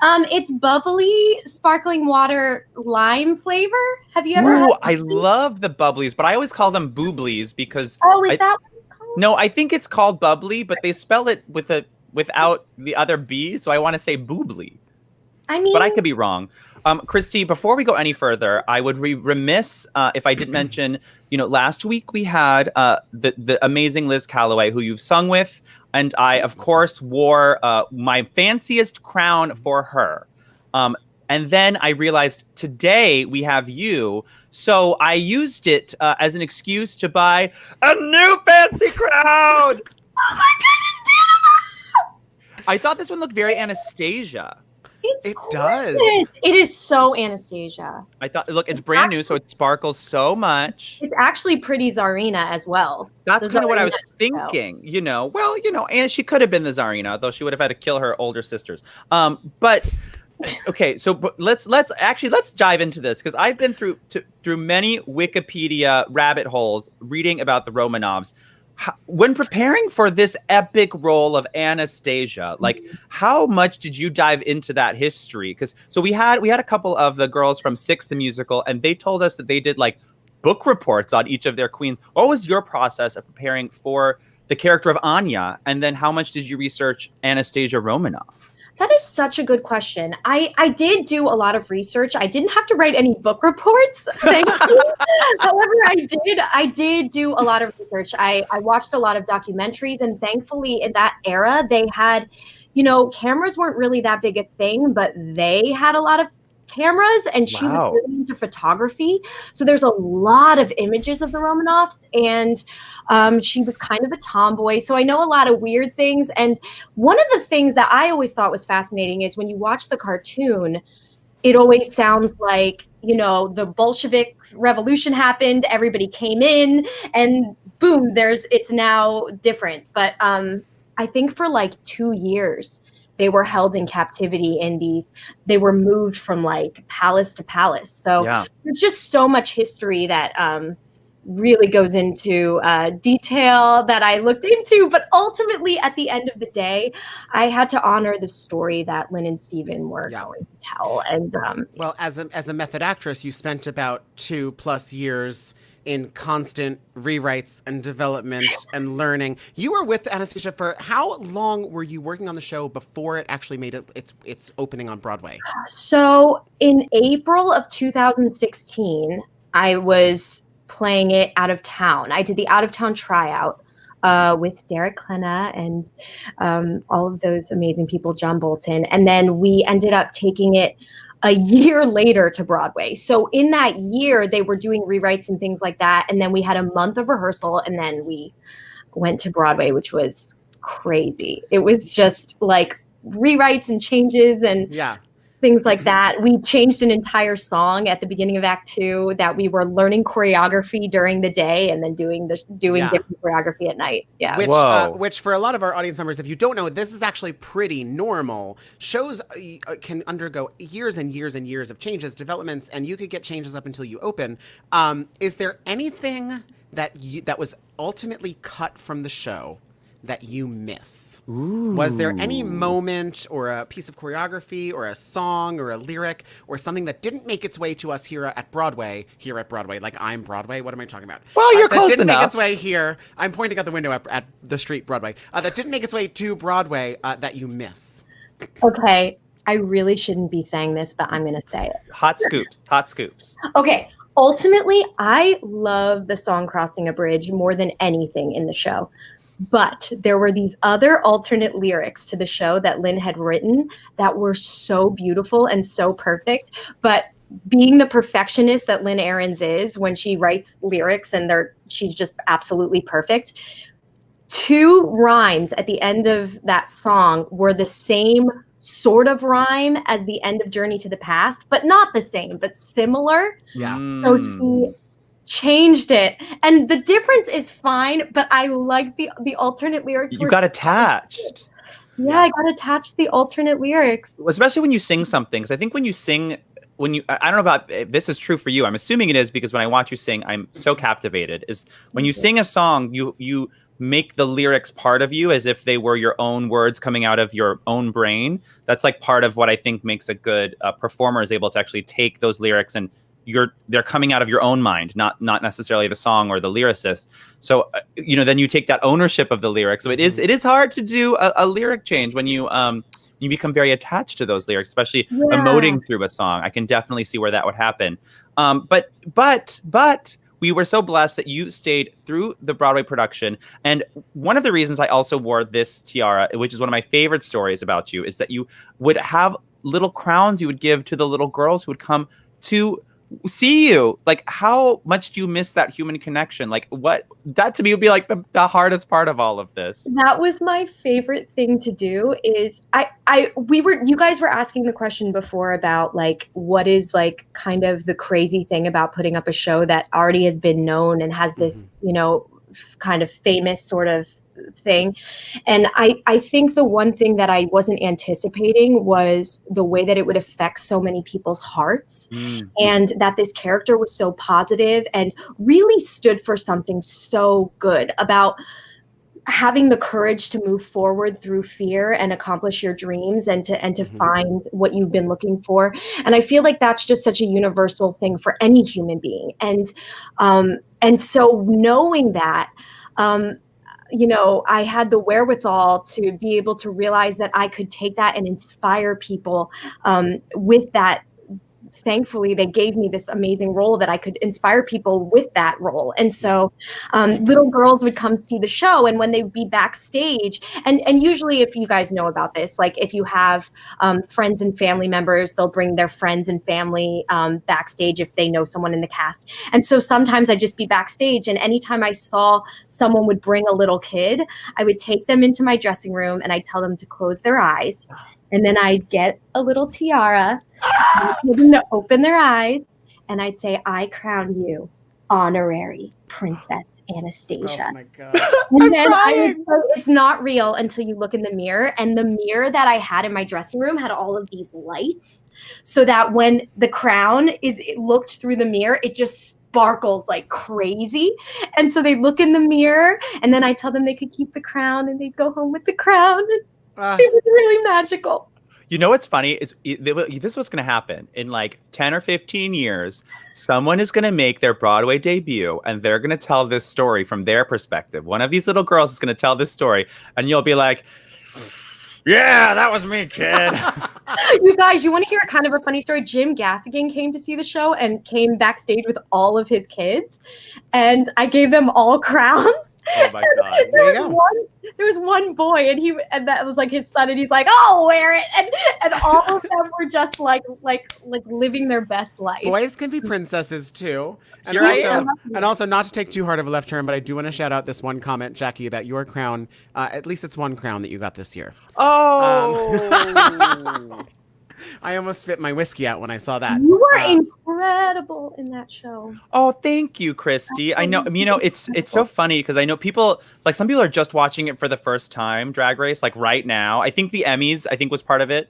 S6: It's bubbly sparkling water lime flavor. Have you ever?
S3: Ooh, I love the bubblies, but I always call them booblies because.
S6: Oh, is that what it's called?
S3: No, I think it's called bubbly, but they spell it without the other B, so I want to say boobly.
S6: I mean,
S3: but I could be wrong. Christy, before we go any further, I would be remiss if I didn't mention, last week we had the amazing Liz Calloway, who you've sung with, and I, of course, wore my fanciest crown for her. And then I realized today we have you, so I used it as an excuse to buy a new fancy crown!
S6: Oh my gosh, it's beautiful!
S3: I thought this one looked very Anastasia.
S2: It does.
S6: It is so Anastasia.
S3: I thought, look, it's brand new, so it sparkles so much.
S6: It's actually pretty Czarina as well.
S3: That's kind of what I was
S6: Czarina
S3: thinking, Well, and she could have been the Czarina, though she would have had to kill her older sisters. But okay, so let's dive into this because I've been through many Wikipedia rabbit holes reading about the Romanovs. When preparing for this epic role of Anastasia, like how much did you dive into that history? Because we had a couple of the girls from Six the Musical, and they told us that they did like book reports on each of their queens. What was your process of preparing for the character of Anya, and then how much did you research Anastasia Romanov?
S6: That is such a good question. I did do a lot of research. I didn't have to write any book reports, thankfully. However, I did do a lot of research. I watched a lot of documentaries, and thankfully in that era, they had, cameras weren't really that big a thing, but they had a lot of cameras, and she was really into photography. So there's a lot of images of the Romanovs, and she was kind of a tomboy. So I know a lot of weird things. And one of the things that I always thought was fascinating is when you watch the cartoon, it always sounds like, the Bolshevik revolution happened, everybody came in, and boom, it's now different. But I think for like 2 years, they were held in captivity they were moved from like palace to palace. So there's just so much history that really goes into detail that I looked into. But ultimately, at the end of the day, I had to honor the story that Lynn and Steven were going to tell. And
S2: well, as a method actress, you spent about 2+ years in constant rewrites and development and learning. You were with Anastasia for how long were you working on the show before it actually made its opening on Broadway? So
S6: in April of 2016, I was playing it out of town. I did the out of town tryout with Derek Klena and all of those amazing people, John Bolton. And then we ended up taking it a year later to Broadway. So in that year, they were doing rewrites and things like that. And then we had a month of rehearsal, and then we went to Broadway, which was crazy. It was just like rewrites and changes and things like that. We changed an entire song at the beginning of Act 2 that we were learning choreography during the day and then doing different choreography at night. Yeah.
S2: Which for a lot of our audience members, if you don't know, this is actually pretty normal. Shows can undergo years and years and years of changes, developments, and you could get changes up until you open. Is there anything that was ultimately cut from the show that you miss? Ooh. Was there any moment or a piece of choreography or a song or a lyric or something that didn't make its way to us here at Broadway, like I'm Broadway? What am I talking about?
S3: Well, you're close enough. That
S2: didn't make its way here. I'm pointing out the window at the street Broadway. That didn't make its way to Broadway that you miss.
S6: Okay. I really shouldn't be saying this, but I'm going to say it.
S3: Hot scoops.
S6: Okay. Ultimately, I love the song Crossing a Bridge more than anything in the show. But there were these other alternate lyrics to the show that Lynn had written that were so beautiful and so perfect. But being the perfectionist that Lynn Ahrens is when she writes lyrics and she's just absolutely perfect, 2 rhymes at the end of that song were the same sort of rhyme as the end of Journey to the Past, but not the same, but similar.
S2: Yeah.
S6: So she changed it, and the difference is fine, but I like the alternate lyrics.
S3: You got attached.
S6: Yeah, I got attached to the alternate lyrics.
S3: Especially when you sing something, because I think when you sing, I don't know about if this is true for you. I'm assuming it is, because when I watch you sing, I'm so captivated. Is when you sing a song, you make the lyrics part of you as if they were your own words coming out of your own brain. That's like part of what I think makes a good performer, is able to actually take those lyrics and they're coming out of your own mind, not necessarily the song or the lyricist. So then you take that ownership of the lyrics. So it is hard to do a lyric change when you become very attached to those lyrics, especially emoting through a song. I can definitely see where that would happen. But we were so blessed that you stayed through the Broadway production. And one of the reasons I also wore this tiara, which is one of my favorite stories about you, is that you would have little crowns you would give to the little girls who would come to see you. Like, how much do you miss that human connection? Like, what that to me would be like the hardest part of all of this.
S6: That was my favorite thing to do. Is you guys were asking the question before about like what is like kind of the crazy thing about putting up a show that already has been known and has this kind of famous sort of thing. And I think the one thing that I wasn't anticipating was the way that it would affect so many people's hearts, and that this character was so positive and really stood for something so good about having the courage to move forward through fear and accomplish your dreams and to find what you've been looking for. And I feel like that's just such a universal thing for any human being. And so knowing that, I had the wherewithal to be able to realize that I could take that and inspire people with that. Thankfully, they gave me this amazing role that I could inspire people with that role. And so little girls would come see the show, and when they'd be backstage, and usually if you guys know about this, like if you have friends and family members, they'll bring their friends and family backstage if they know someone in the cast. And so sometimes I'd just be backstage, and anytime I saw someone would bring a little kid, I would take them into my dressing room and I'd tell them to close their eyes. And then I'd get a little tiara, get them to open their eyes, and I'd say, "I crown you honorary Princess Anastasia."
S2: Oh my God.
S6: And then I would say, it's not real until you look in the mirror. And the mirror that I had in my dressing room had all of these lights, so that when the crown looked through the mirror, it just sparkles like crazy. And so they look in the mirror, and then I tell them they could keep the crown, and they'd go home with the crown. It was really magical.
S3: You know what's funny is this is what's going to happen in like 10 or 15 years. Someone is going to make their Broadway debut, and they're going to tell this story from their perspective. One of these little girls is going to tell this story, and you'll be like, "Yeah, that was me, kid."
S6: You guys, you want to hear kind of a funny story? Jim Gaffigan came to see the show and came backstage with all of his kids, and I gave them all crowns.
S3: Oh my God.
S6: There was one boy, and that was like his son, and he's like, "I'll wear it," and all of them were just like living their best life.
S2: Boys can be princesses too. And also, not to take too hard of a left turn, but I do want to shout out this one comment, Jackie, about your crown. At least it's one crown that you got this year.
S3: Oh.
S2: I almost spit my whiskey out when I saw that.
S6: You were incredible in that show.
S3: Oh, thank you, Christy. I know, it's so funny because I know people, like some people are just watching it for the first time, Drag Race, like right now. I think the Emmys, was part of it.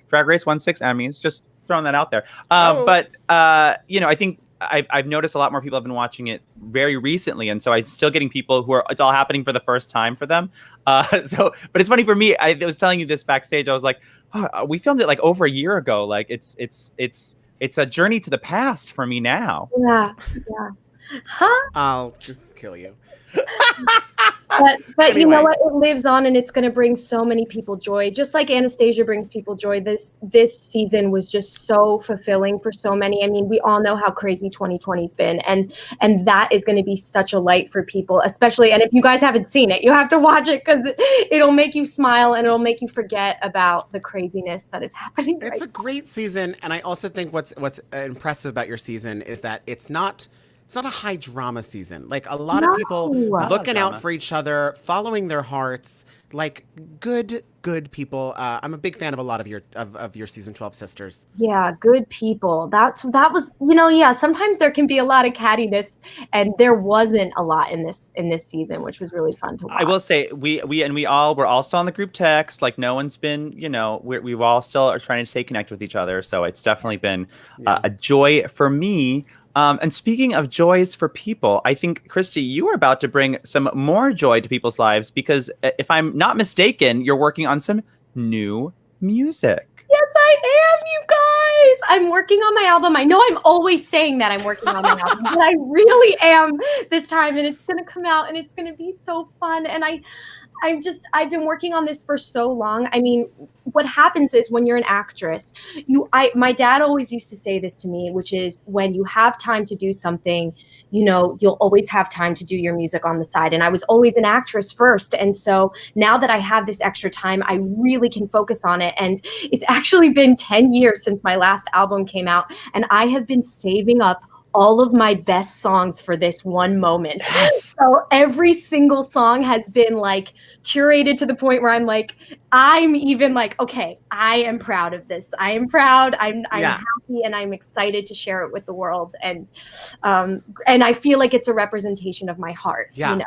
S3: Drag Race won 6 Emmys, just throwing that out there. But I think I've noticed a lot more people have been watching it very recently. And so I'm still getting people it's all happening for the first time for them. But it's funny for me. I was telling you this backstage. I was like, oh, we filmed it like over a year ago. Like it's a journey to the past for me now.
S6: Yeah. Huh?
S2: I'll kill you.
S6: But you
S2: Anyway.
S6: know what? It lives on, and it's going to bring so many people joy. Just like Anastasia brings people joy, this season was just so fulfilling for so many. I mean, we all know how crazy 2020's been, and that is going to be such a light for people, especially. And if you guys haven't seen it, you have to watch it because it'll make you smile and it'll make you forget about the craziness that is happening.
S2: It's a great season, and I also think what's impressive about your season is that it's not a high drama season. Like a lot of people looking out for each other, following their hearts, like good people. I'm a big fan of a lot of your season 12 sisters.
S6: Yeah, good people. That was, sometimes there can be a lot of cattiness, and there wasn't a lot in this season, which was really fun to watch.
S3: I will say we're all still on the group text. Like no one's been, we all still are trying to stay connected with each other. So it's definitely been a joy for me. And speaking of joys for people, I think, Christy, you are about to bring some more joy to people's lives because if I'm not mistaken, you're working on some new music.
S6: Yes, I am, you guys. I'm working on my album. I know I'm always saying that I'm working on my album, but I really am this time, and it's going to come out, and it's going to be so fun. And I've been working on this for so long. I mean, what happens is when you're an actress, my dad always used to say this to me, which is when you have time to do something, you'll always have time to do your music on the side. And I was always an actress first. And so now that I have this extra time, I really can focus on it. And it's actually been 10 years since my last album came out. And I have been saving up all of my best songs for this one moment. Yes. So every single song has been like curated to the point where I'm even like, okay, I am proud of this. I am proud. I'm happy, and I'm excited to share it with the world. And I feel like it's a representation of my heart.
S2: Yeah.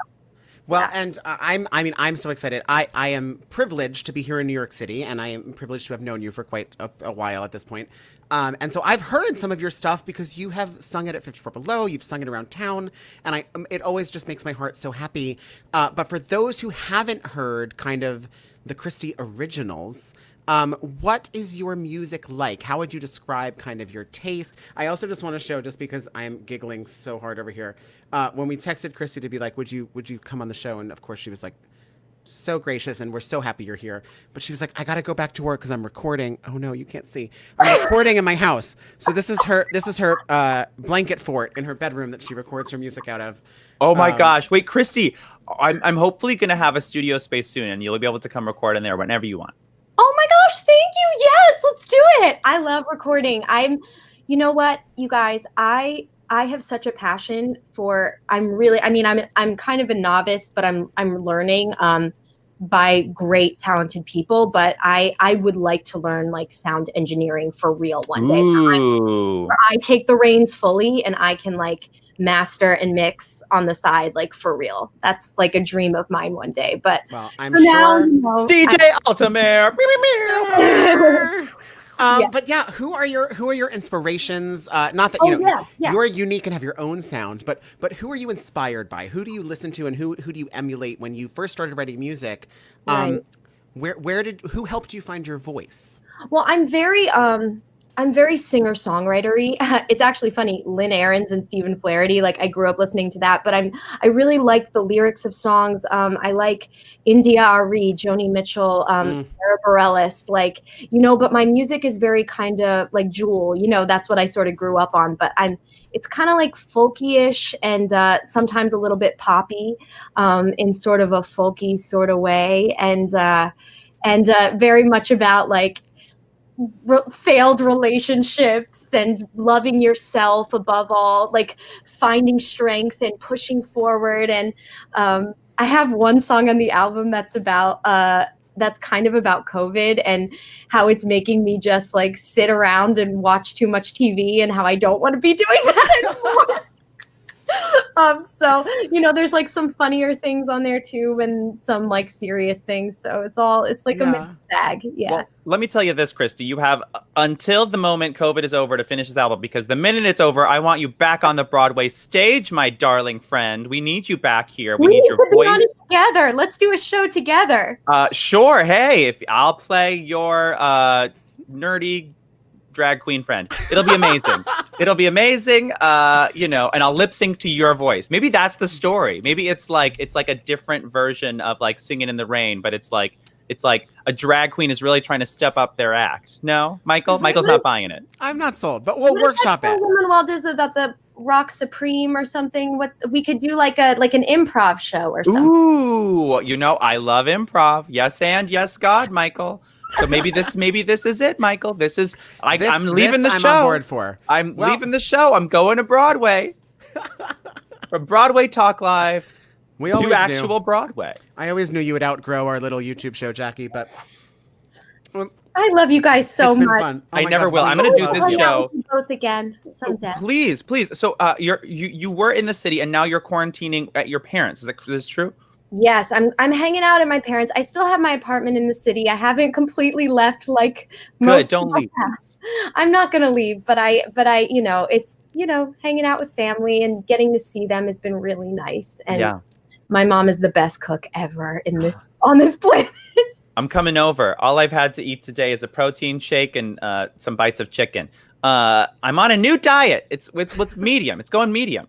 S2: Well, and I'm so excited. I am privileged to be here in New York City, and I am privileged to have known you for quite a while at this point. And so I've heard some of your stuff because you have sung it at 54 Below, you've sung it around town, and it always just makes my heart so happy. But for those who haven't heard kind of the Christy originals, what is your music like? How would you describe kind of your taste? I also just want to show, just because I'm giggling so hard over here, when we texted Christy to be like, would you come on the show? And of course she was like, so gracious, and we're so happy you're here. But she was like, I got to go back to work because I'm recording. Oh no, you can't see. I'm recording in my house. So this is her blanket fort in her bedroom that she records her music out of.
S3: Oh my gosh. Wait, Christy, I'm hopefully going to have a studio space soon, and you'll be able to come record in there whenever you want.
S6: Oh my gosh, thank you. Yes, let's do it. I love recording. You know what, you guys, I have such a passion for, I'm kind of a novice, but I'm learning by great talented people, but I would like to learn like sound engineering for real one day.
S3: Ooh.
S6: I take the reins fully, and I can like master and mix on the side, like for real. That's like a dream of mine one day. But
S2: I'm sure
S3: DJ Altomare.
S2: But yeah, who are your inspirations? Not that you're unique and have your own sound, but who are you inspired by? Who do you listen to, and who do you emulate when you first started writing music?
S6: Right.
S2: Who helped you find your voice?
S6: Well, I'm very singer-songwritery. It's actually funny, Lynn Ahrens and Stephen Flaherty, like I grew up listening to that, but I really like the lyrics of songs. I like India Arie, Joni Mitchell, Sarah Bareilles, but my music is very kind of like Jewel, that's what I sort of grew up on, but it's kind of like folky-ish and sometimes a little bit poppy in sort of a folky sort of way, and very much about like failed relationships and loving yourself above all, like finding strength and pushing forward. And I have one song on the album that's kind of about COVID and how it's making me just like sit around and watch too much TV, and how I don't want to be doing that anymore. So there's like some funnier things on there too, and some like serious things. So it's like a mixed bag. Yeah.
S3: Well, let me tell you this, Christy. You have until the moment COVID is over to finish this album, because the minute it's over, I want you back on the Broadway stage, my darling friend. We need you back here. We need your voice.
S6: Be on it together. Let's do a show together.
S3: Sure. Hey, if I'll play your nerdy drag queen friend. It'll be amazing. It'll be amazing. You know, and I'll lip sync to your voice. Maybe that's the story. Maybe it's like a different version of like Singing in the Rain, but it's like a drag queen is really trying to step up their act. No, Michael's not buying it.
S2: I'm not sold, but we'll workshop it.
S6: Walt does about the Rock Supreme or something. We could do like an improv show or something.
S3: Ooh, you know, I love improv. Yes, and yes, God, Michael. So maybe this is it, Michael. I'm leaving the show.
S2: I'm on board for.
S3: I'm leaving the show. I'm going to Broadway. From Broadway-Talk Live to actual Broadway.
S2: I always knew you would outgrow our little YouTube show, Jackie, but
S6: I love you guys so much.
S2: Fun.
S3: I never will. I'm going to do this show.
S6: Both again someday.
S3: Please. So you were in the city and now you're quarantining at your parents. Is this true?
S6: Yes, I'm hanging out at my parents. I still have my apartment in the city. I haven't completely left like most.
S3: Good, don't leave.
S6: I'm not gonna leave, but I, you know, it's, you know, hanging out with family and getting to see them has been really nice. And my mom is the best cook ever on this planet.
S3: I'm coming over. All I've had to eat today is a protein shake and some bites of chicken. I'm on a new diet. It's medium. It's going medium.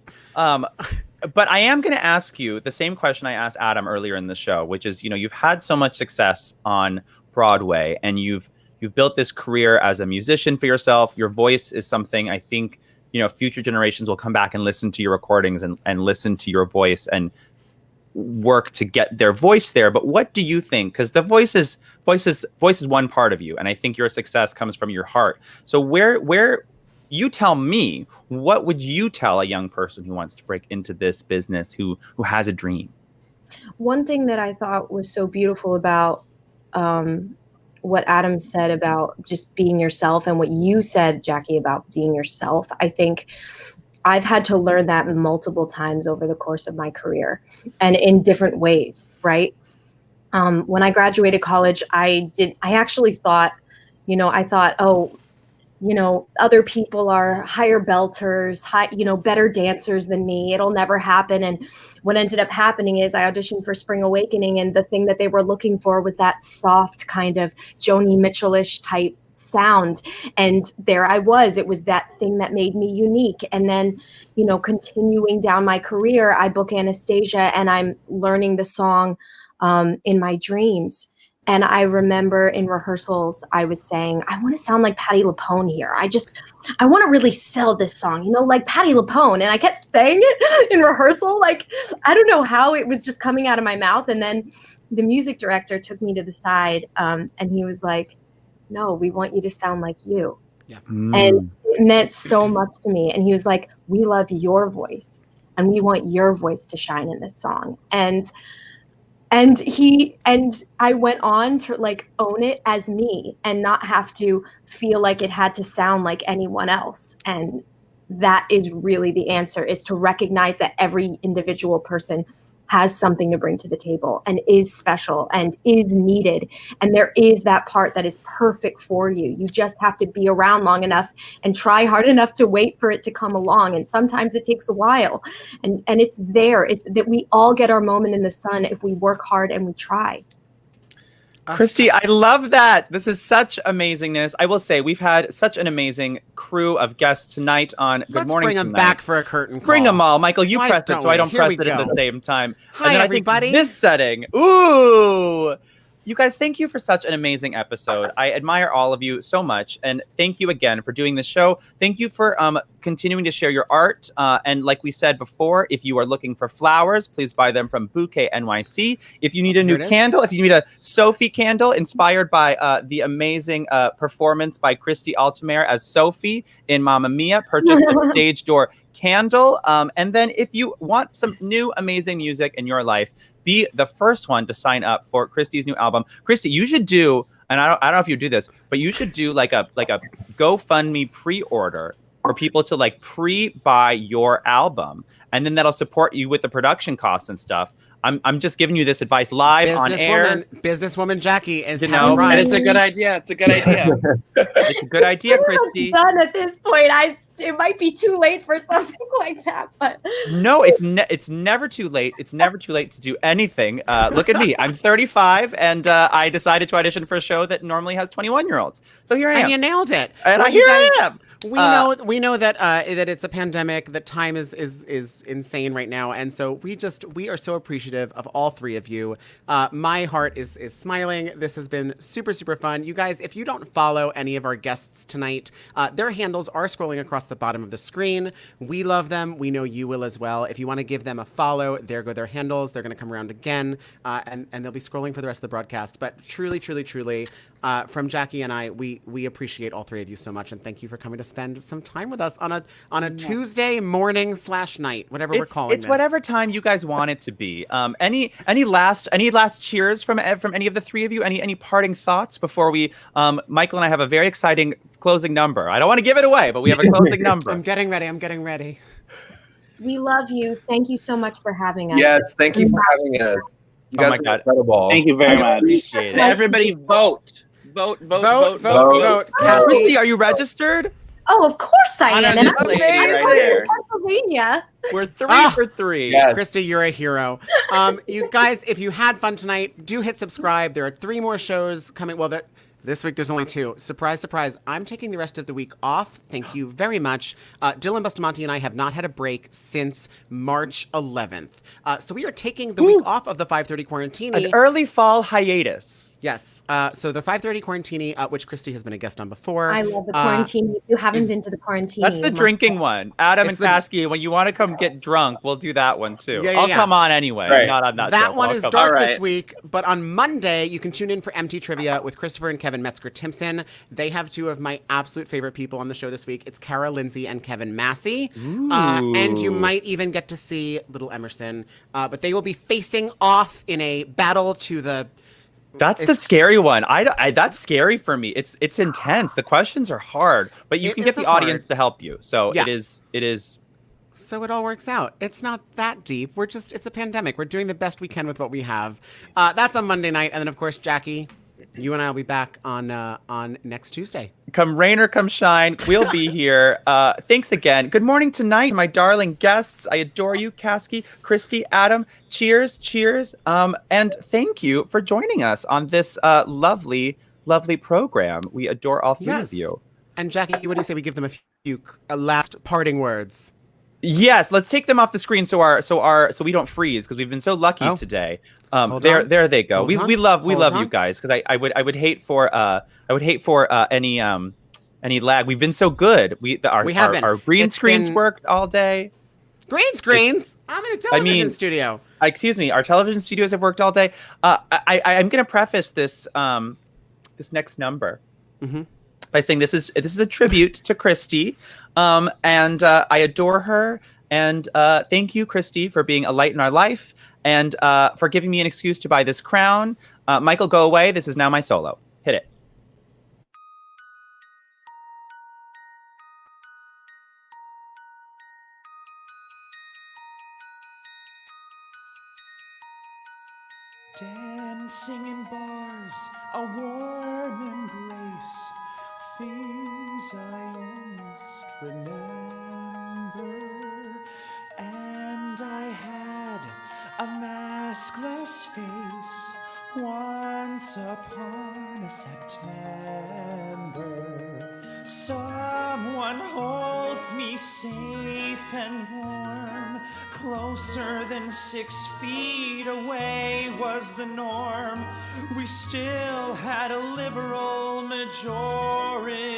S3: But I am going to ask you the same question I asked Adam earlier in the show, which is, you know, you've had so much success on Broadway and you've built this career as a musician for yourself. Your voice is something I think, you know, future generations will come back and listen to your recordings and listen to your voice and work to get their voice there. But what do you think? Because the voice is one part of you. And I think your success comes from your heart. So where you tell me, what would you tell a young person who wants to break into this business, who has a dream?
S6: One thing that I thought was so beautiful about what Adam said about just being yourself and what you said, Jackie, about being yourself, I think I've had to learn that multiple times over the course of my career and in different ways, right? When I graduated college, I actually thought, oh, you know, other people are higher belters, better dancers than me. It'll never happen. And what ended up happening is I auditioned for Spring Awakening, and the thing that they were looking for was that soft kind of Joni Mitchell-ish type sound. And there I was. It was that thing that made me unique. And then, you know, continuing down my career, I book Anastasia and I'm learning the song in my dreams. And I remember in rehearsals, I was saying, I want to sound like Patti LuPone here. I want to really sell this song, you know, like Patti LuPone. And I kept saying it in rehearsal. Like, I don't know how it was just coming out of my mouth. And then the music director took me to the side and he was like, no, we want you to sound like you. Yeah. And it meant so much to me. And he was like, we love your voice and we want your voice to shine in this song. And I went on to like own it as me and not have to feel like it had to sound like anyone else. And that is really the answer, is to recognize that every individual person has something to bring to the table and is special and is needed. And there is that part that is perfect for you. You just have to be around long enough and try hard enough to wait for it to come along. And sometimes it takes a while. And it's there. It's that we all get our moment in the sun if we work hard and we try.
S3: Christy, I love that. This is such amazingness. I will say we've had such an amazing crew of guests tonight on Good Morning
S2: Let's bring them back for a curtain call.
S3: Bring them all. Michael, you pressed it so I don't press it at the same time.
S2: Hi,
S3: and then
S2: everybody.
S3: I think this setting. Ooh. You guys, thank you for such an amazing episode. I admire all of you so much. And thank you again for doing this show. Thank you for continuing to share your art. And like we said before, if you are looking for flowers, please buy them from Bouquet NYC. If you need a new candle, if you need a Sophie candle inspired by the amazing performance by Christy Altomare as Sophie in Mamma Mia, purchase a Stage Door candle. And then if you want some new amazing music in your life, be the first one to sign up for Christy's new album. Christy, you should do, and I don't know if you do this, but you should do like a GoFundMe pre-order for people to like pre-buy your album, and then that'll support you with the production costs and stuff. I'm just giving you this advice live on air.
S2: Businesswoman Jackie has
S3: know,
S2: arrived.
S5: And it's a good idea. It's a good idea.
S3: It's a good idea, Christy.
S6: Done at this point. It might be too late for something like that, but
S3: No, it's never too late. It's never too late to do anything. Look at me. I'm 35, and I decided to audition for a show that normally has 21-year-olds. So here I am.
S2: And you nailed it.
S3: And
S2: Well,
S3: here
S2: you guys,
S3: I am.
S2: We know that that it's a pandemic. That time is insane right now, and so we are so appreciative of all three of you. My heart is smiling. This has been super fun. You guys, if you don't follow any of our guests tonight, their handles are scrolling across the bottom of the screen. We love them. We know you will as well. If you want to give them a follow, there go their handles. They're going to come around again, and they'll be scrolling for the rest of the broadcast. But truly, from Jackie and I, we appreciate all three of you so much, and thank you for coming to spend some time with us on a Tuesday morning / night, whatever we're calling
S3: it's
S2: this.
S3: whatever time you guys want it to be. Any last cheers from any of the three of you? Any parting thoughts before we? Michael and I have a very exciting closing number. I don't want to give it away, but we have a closing number.
S2: I'm getting ready.
S6: we love you. Thank you so much for having us.
S4: Yes, thank you for having us. You
S3: Oh
S4: guys
S3: my
S4: are
S3: God.
S4: incredible.
S5: Thank you very much.
S3: appreciate it.
S5: Everybody vote. Vote.
S3: Christy, are you registered?
S6: Oh, of course I am. And I'm
S5: Honestly,
S3: Amazing.
S5: right here.
S6: Pennsylvania.
S3: We're 3 for 3.
S4: Yes.
S2: Christy, you're a hero. You guys, if you had fun tonight, do hit subscribe. There are 3 more shows coming. Well, this week there's only 2. Surprise. I'm taking the rest of the week off. Thank you very much. Dylan Bustamante and I have not had a break since March 11th. So we are taking the week off of the 5:30 Quarantini.
S3: An early fall hiatus.
S2: Yes. So the 5:30 Quarantini, which Christy has been a guest on before.
S6: I love the quarantine. If you haven't been to the quarantine,
S3: That's the drinking one. Adam
S2: It's
S3: and Caskey, when you want to come get drunk, we'll do that one too.
S2: Yeah,
S3: I'll
S2: yeah.
S3: come on anyway.
S4: Right.
S3: Not on that
S2: That
S3: show,
S2: one
S3: I'll
S2: is
S3: come
S2: dark
S3: on.
S2: this week, but on Monday, you can tune in for MT Trivia with Christopher and Kevin Metzger-Timpson. They have 2 of my absolute favorite people on the show this week. It's Cara Lindsay and Kevin Massey. And you might even get to see Little Emerson. But they will be facing off in a battle to the...
S3: That's the scary one. That's scary for me. It's intense. The questions are hard, but you can get the audience to help you. So
S2: Yeah.
S3: it is.
S2: So it all works out. It's not that deep. It's a pandemic. We're doing the best we can with what we have. That's on Monday night. And then, of course, Jackie, you and I will be back on next Tuesday.
S3: Come rain or come shine, we'll be here. Thanks again. Good morning tonight, my darling guests. I adore you, Caskey, Christy, Adam. Cheers. And thank you for joining us on this lovely program. We adore all 3 of you.
S2: And Jackie, what do you say we give them a few last parting words?
S3: Yes, let's take them off the screen so we don't freeze, because we've been so lucky today. There they go. We love you guys, because I would hate for any lag. We've been so good. Our green screens worked all day.
S2: Green screens? I'm in a television studio.
S3: Excuse me, our television studios have worked all day. I'm going to preface this next number by saying this is a tribute to Christy, and I adore her. And thank you, Christy, for being a light in our life, and for giving me an excuse to buy this crown. Michael, go away. This is now my solo. Hit it.
S1: Dancing in bars, a warm embrace, things I almost remember. And I had a maskless face once upon a September. Someone holds me safe and warm. Closer than 6 feet away was the norm. We still had a liberal majority,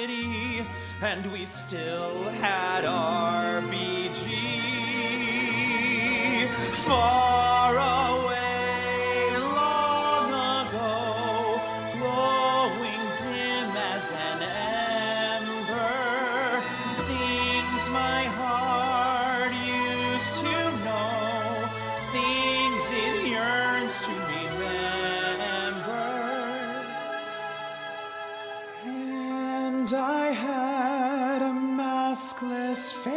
S1: and we still had RBG. Far away, long ago, glowing dim as an ember, things my heart used to know, things it yearns to remember. And I had a maskless face,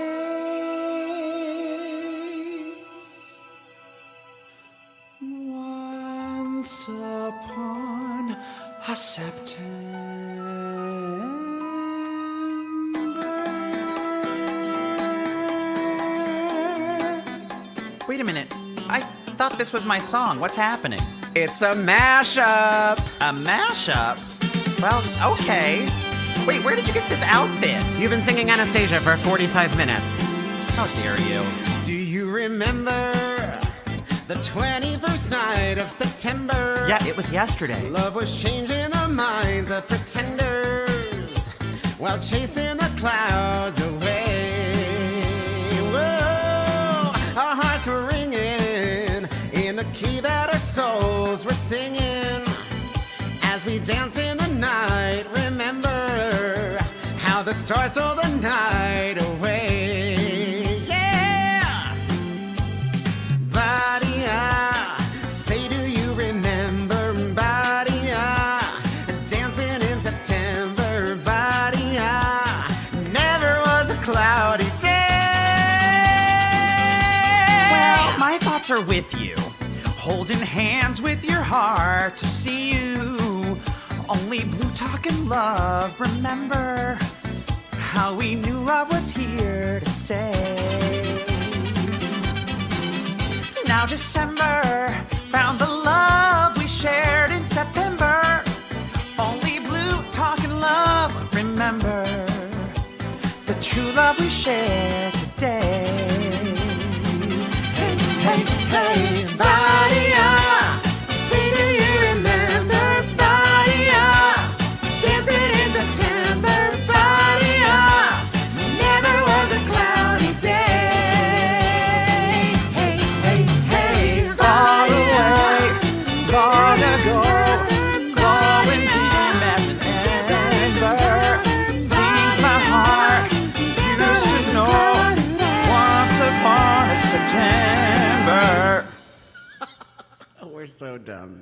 S1: a September.
S7: Wait a minute. I thought this was my song. What's happening?
S2: It's a mashup.
S7: A mashup? Well, okay. Wait, where did you get this outfit?
S2: You've been singing Anastasia for 45 minutes.
S7: How dare you?
S2: Do you remember the 21st night of September?
S7: Yeah, it was yesterday.
S2: Love was changing the minds of pretenders while chasing the clouds away. Whoa, our hearts were ringing in the key that our souls were singing as we danced in the night. Remember how the stars stole the night away. Yeah! Badia, say do you remember? Badia, dancing in September. Badia, never was a cloudy day.
S7: Well, my thoughts are with you. Holding hands with your heart to see you. Only blue talking love. Remember how we knew love was here to stay. Now December found the love we shared in September. Only blue talking love. Remember the true love we share today. Hey, hey, hey, Badia, say do you remember? Badia, dancing in September. Badia, never was a cloudy day. Hey, hey, hey, far away, far to go, glowing dim as an ember. Things my heart used to know once upon a September.
S2: We're so dumb.